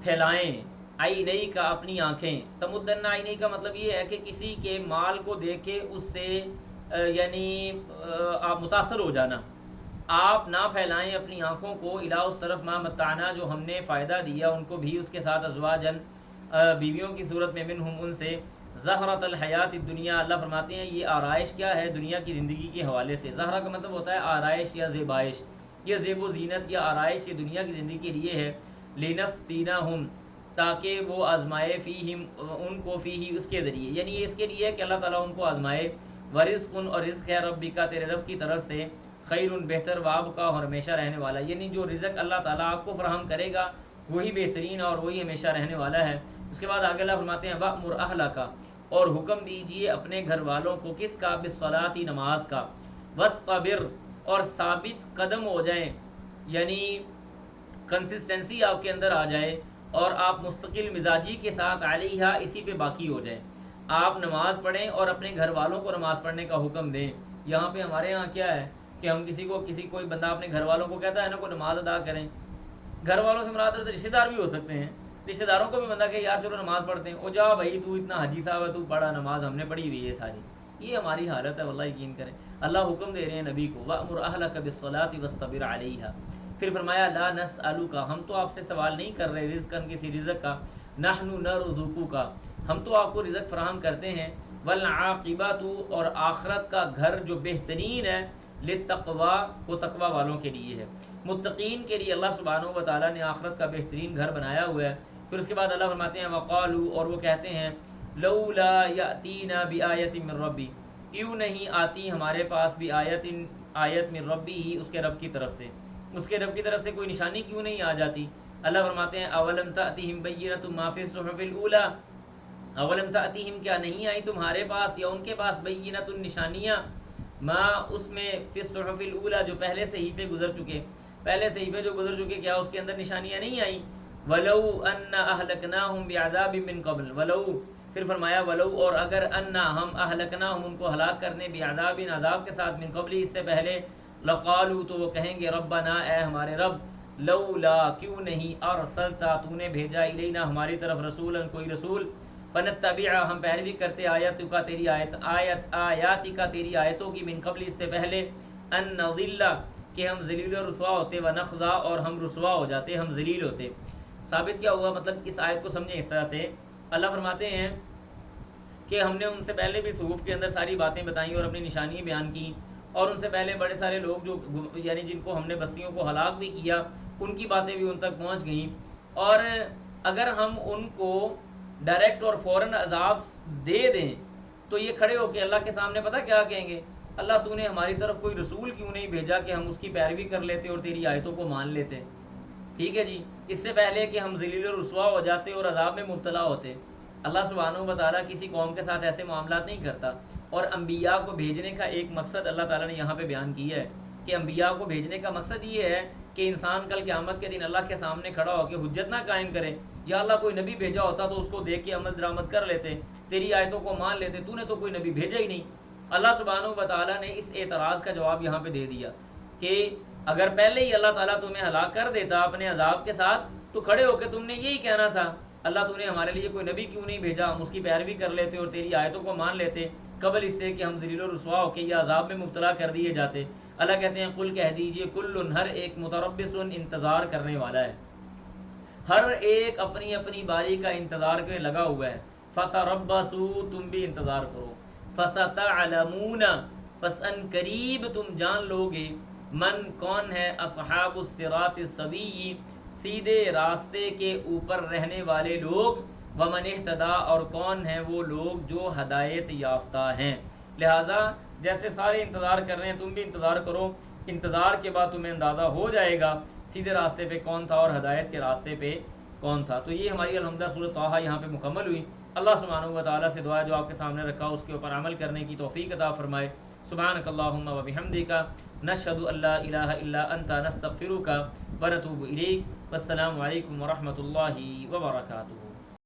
پھیلائیں عینئی کا اپنی آنکھیں، تمدن عینئی کا مطلب یہ ہے کہ کسی کے مال کو دیکھ کے اس سے یعنی آپ متاثر ہو جانا، آپ نہ پھیلائیں اپنی آنکھوں کو الی اس طرف ما متعنا جو ہم نے فائدہ دیا ان کو بھی، اس کے ساتھ ازواجن بیویوں کی صورت میں، منہم ان سے، زہرۃ الحیات الدنیا اللہ فرماتے ہیں یہ آرائش کیا ہے دنیا کی زندگی کے حوالے سے۔ زہرہ کا مطلب ہوتا ہے آرائش یا زیبائش، یہ زیب و زینت یا آرائش یہ دنیا کی زندگی کے لیے ہے، لنفتینہم تاکہ وہ آزمائے، فیہم ان کو، فیہ اس کے ذریعے، یعنی یہ اس کے لیے کہ اللہ تعالیٰ ان کو آزمائے، ورزق اور رزق ہے ربک تیرے رب کی طرف سے، خیر بہتر، وابقا اور ہمیشہ رہنے والا، یعنی جو رزق اللہ تعالیٰ آپ کو فراہم کرے گا وہی بہترین اور وہی ہمیشہ رہنے والا ہے۔ اس کے بعد آگے اللہ فرماتے ہیں وَأْمُرْ أَهْلَكَ اور حکم دیجئے اپنے گھر والوں کو، کس کا؟ بِالصَّلَاةِ نماز کا، وَاسْطَبِرْ اور ثابت قدم ہو جائیں، یعنی کنسسٹنسی آپ کے اندر آ جائے اور آپ مستقل مزاجی کے ساتھ علیہا اسی پہ باقی ہو جائیں، آپ نماز پڑھیں اور اپنے گھر والوں کو نماز پڑھنے کا حکم دیں۔ یہاں پہ ہمارے یہاں کیا ہے کہ ہم کوئی بندہ اپنے گھر والوں کو کہتا ہے نا کوئی نماز ادا کریں، گھر والوں سے مراد رشتہ دار بھی ہو سکتے ہیں، رشتہ داروں کو بھی بندہ کہ یار چلو نماز پڑھتے ہیں، او جا بھائی تو اتنا حاجی صاحب ہے تو پڑھا، نماز ہم نے پڑھی ہوئی ہے ساری۔ یہ ہماری حالت ہے واللہ، یقین کریں اللہ حکم دے رہے ہیں نبی کو وَأْمُرْ أَهْلَكَ بِالصَّلَاةِ وَاسْطَبِرْ عَلَيْهَا، پھر فرمایا لا نسألک ہم تو آپ سے سوال نہیں کر رہے رزقاً کسی رزق کا، نحن نرزقک ہم تو آپ کو رزق فراہم کرتے ہیں، والعاقبۃ اور آخرت کا گھر جو بہترین ہے، للتقویٰ وہ تقوی والوں کے لیے ہے، متقین کے لیے اللہ سبحانہ و تعالیٰ نے آخرت کا بہترین گھر بنایا ہوا ہے۔ پھر اس کے بعد اللہ فرماتے ہیں وقالوا اور وہ کہتے ہیں لولا یأتینا بآیۃ من ربی کیوں نہیں آتی ہمارے پاس آیت من ربی ہی اس کے رب کی طرف سے، اس کے رب کی طرف سے کوئی نشانی کیوں نہیں آ جاتی۔ اللہ فرماتے ہیں اولم تأتیہم بینۃ ما فی الصحف الاولی اولم تأتیہم کیا نہیں آئی تمہارے پاس یا ان کے پاس بینۃ نشانیاں، ما اس میں فی الصحف الاولی جو پہلے صحیفے گزر چکے، پہلے صحیفے جو گزر چکے کیا اس کے اندر نشانیاں نہیں آئیں؟ ولو ان اہلکناہم بعذاب من قبل ولو پھر فرمایا ولو اور اگر انا ہم اہلکناہم ان کو ہلاک کرنے بعذاب عذاب کے ساتھ من قبل اس سے پہلے، لقالوا تو وہ کہیں گے ربنا اے ہمارے رب، لولا کیوں نہیں ارسلتا تو نے بھیجا الینا ہماری طرف رسولا کوئی رسول، فنتبع ہم پیروی کرتے آیاتک کا تیری آیاتی کا تیری آیتوں کی، من قبل اس سے پہلے، ان نضل کہ ہم ذلیل و رسوا ہوتے، ونخزا اور ہم رسوا ہو جاتے، ہم ذلیل ہوتے۔ ثابت کیا ہوا؟ مطلب اس آیت کو سمجھیں اس طرح سے، اللہ فرماتے ہیں کہ ہم نے ان سے پہلے بھی صحف کے اندر ساری باتیں بتائیں اور اپنی نشانیاں بیان کی، اور ان سے پہلے بڑے سارے لوگ جو یعنی جن کو ہم نے بستیوں کو ہلاک بھی کیا ان کی باتیں بھی ان تک پہنچ گئیں، اور اگر ہم ان کو ڈائریکٹ اور فوراً عذاب دے دیں تو یہ کھڑے ہو کے اللہ کے سامنے پتہ کیا کہیں گے، اللہ تو نے ہماری طرف کوئی رسول کیوں نہیں بھیجا کہ ہم اس کی پیروی کر لیتے اور تیری آیتوں کو مان لیتے۔ ٹھیک ہے جی، اس سے پہلے کہ ہم ذلیل و رسوا ہو جاتے اور عذاب میں مبتلا ہوتے۔ اللہ سبحانہ و تعالیٰ کسی قوم کے ساتھ ایسے معاملات نہیں کرتا، اور انبیاء کو بھیجنے کا ایک مقصد اللہ تعالیٰ نے یہاں پہ بیان کیا ہے کہ انبیاء کو بھیجنے کا مقصد یہ ہے کہ انسان کل قیامت کے دن اللہ کے سامنے کھڑا ہو کے حجت نہ قائم کرے، یا اللہ کوئی نبی بھیجا ہوتا تو اس کو دیکھ کے عمل درآمد کر لیتے، تیری آیتوں کو مان لیتے، تو نے تو کوئی نبی بھیجا ہی نہیں۔ اللہ سبحانہ و تعالیٰ نے اس اعتراض کا جواب یہاں پہ دے دیا کہ اگر پہلے ہی اللہ تعالیٰ تمہیں ہلاک کر دیتا اپنے عذاب کے ساتھ تو کھڑے ہو کے تم نے یہی کہنا تھا اللہ تو نے ہمارے لیے کوئی نبی کیوں نہیں بھیجا، ہم اس کی پیروی کر لیتے اور تیری آیتوں کو مان لیتے قبل اس سے کہ ہم ذلیل و رسوا ہو کے یہ عذاب میں مبتلا کر دیے جاتے۔ اللہ کہتے ہیں قل کہہ دیجئے کل، ہر ایک متربص انتظار کرنے والا ہے، ہر ایک اپنی اپنی باری کا انتظار کے لگا ہوا ہے۔ فتربصوا، تم بھی انتظار کرو، فستعلمون، پس ان قریب تم جان لو گے، من کون ہے، اصحاب الصراط السوی، سیدھے راستے کے اوپر رہنے والے لوگ، ومن اہتدی، اور کون ہیں وہ لوگ جو ہدایت یافتہ ہیں۔ لہٰذا جیسے سارے انتظار کر رہے ہیں تم بھی انتظار کرو، انتظار کے بعد تمہیں اندازہ ہو جائے گا سیدھے راستے پہ کون تھا اور ہدایت کے راستے پہ کون تھا۔ تو یہ ہماری الحمدللہ سورۃ طٰہٰ یہاں پہ مکمل ہوئی۔ اللہ سبحانہ و تعالیٰ سے دعا جو آپ کے سامنے رکھا اس کے اوپر عمل کرنے کی توفیق عطا فرمائے۔ سبحانک اللہم و بحمدک، نشہد ان لا الہ الا انت، نستغفرک و نتوب الیک۔ والسلام علیکم ورحمۃ اللہ وبرکاتہ۔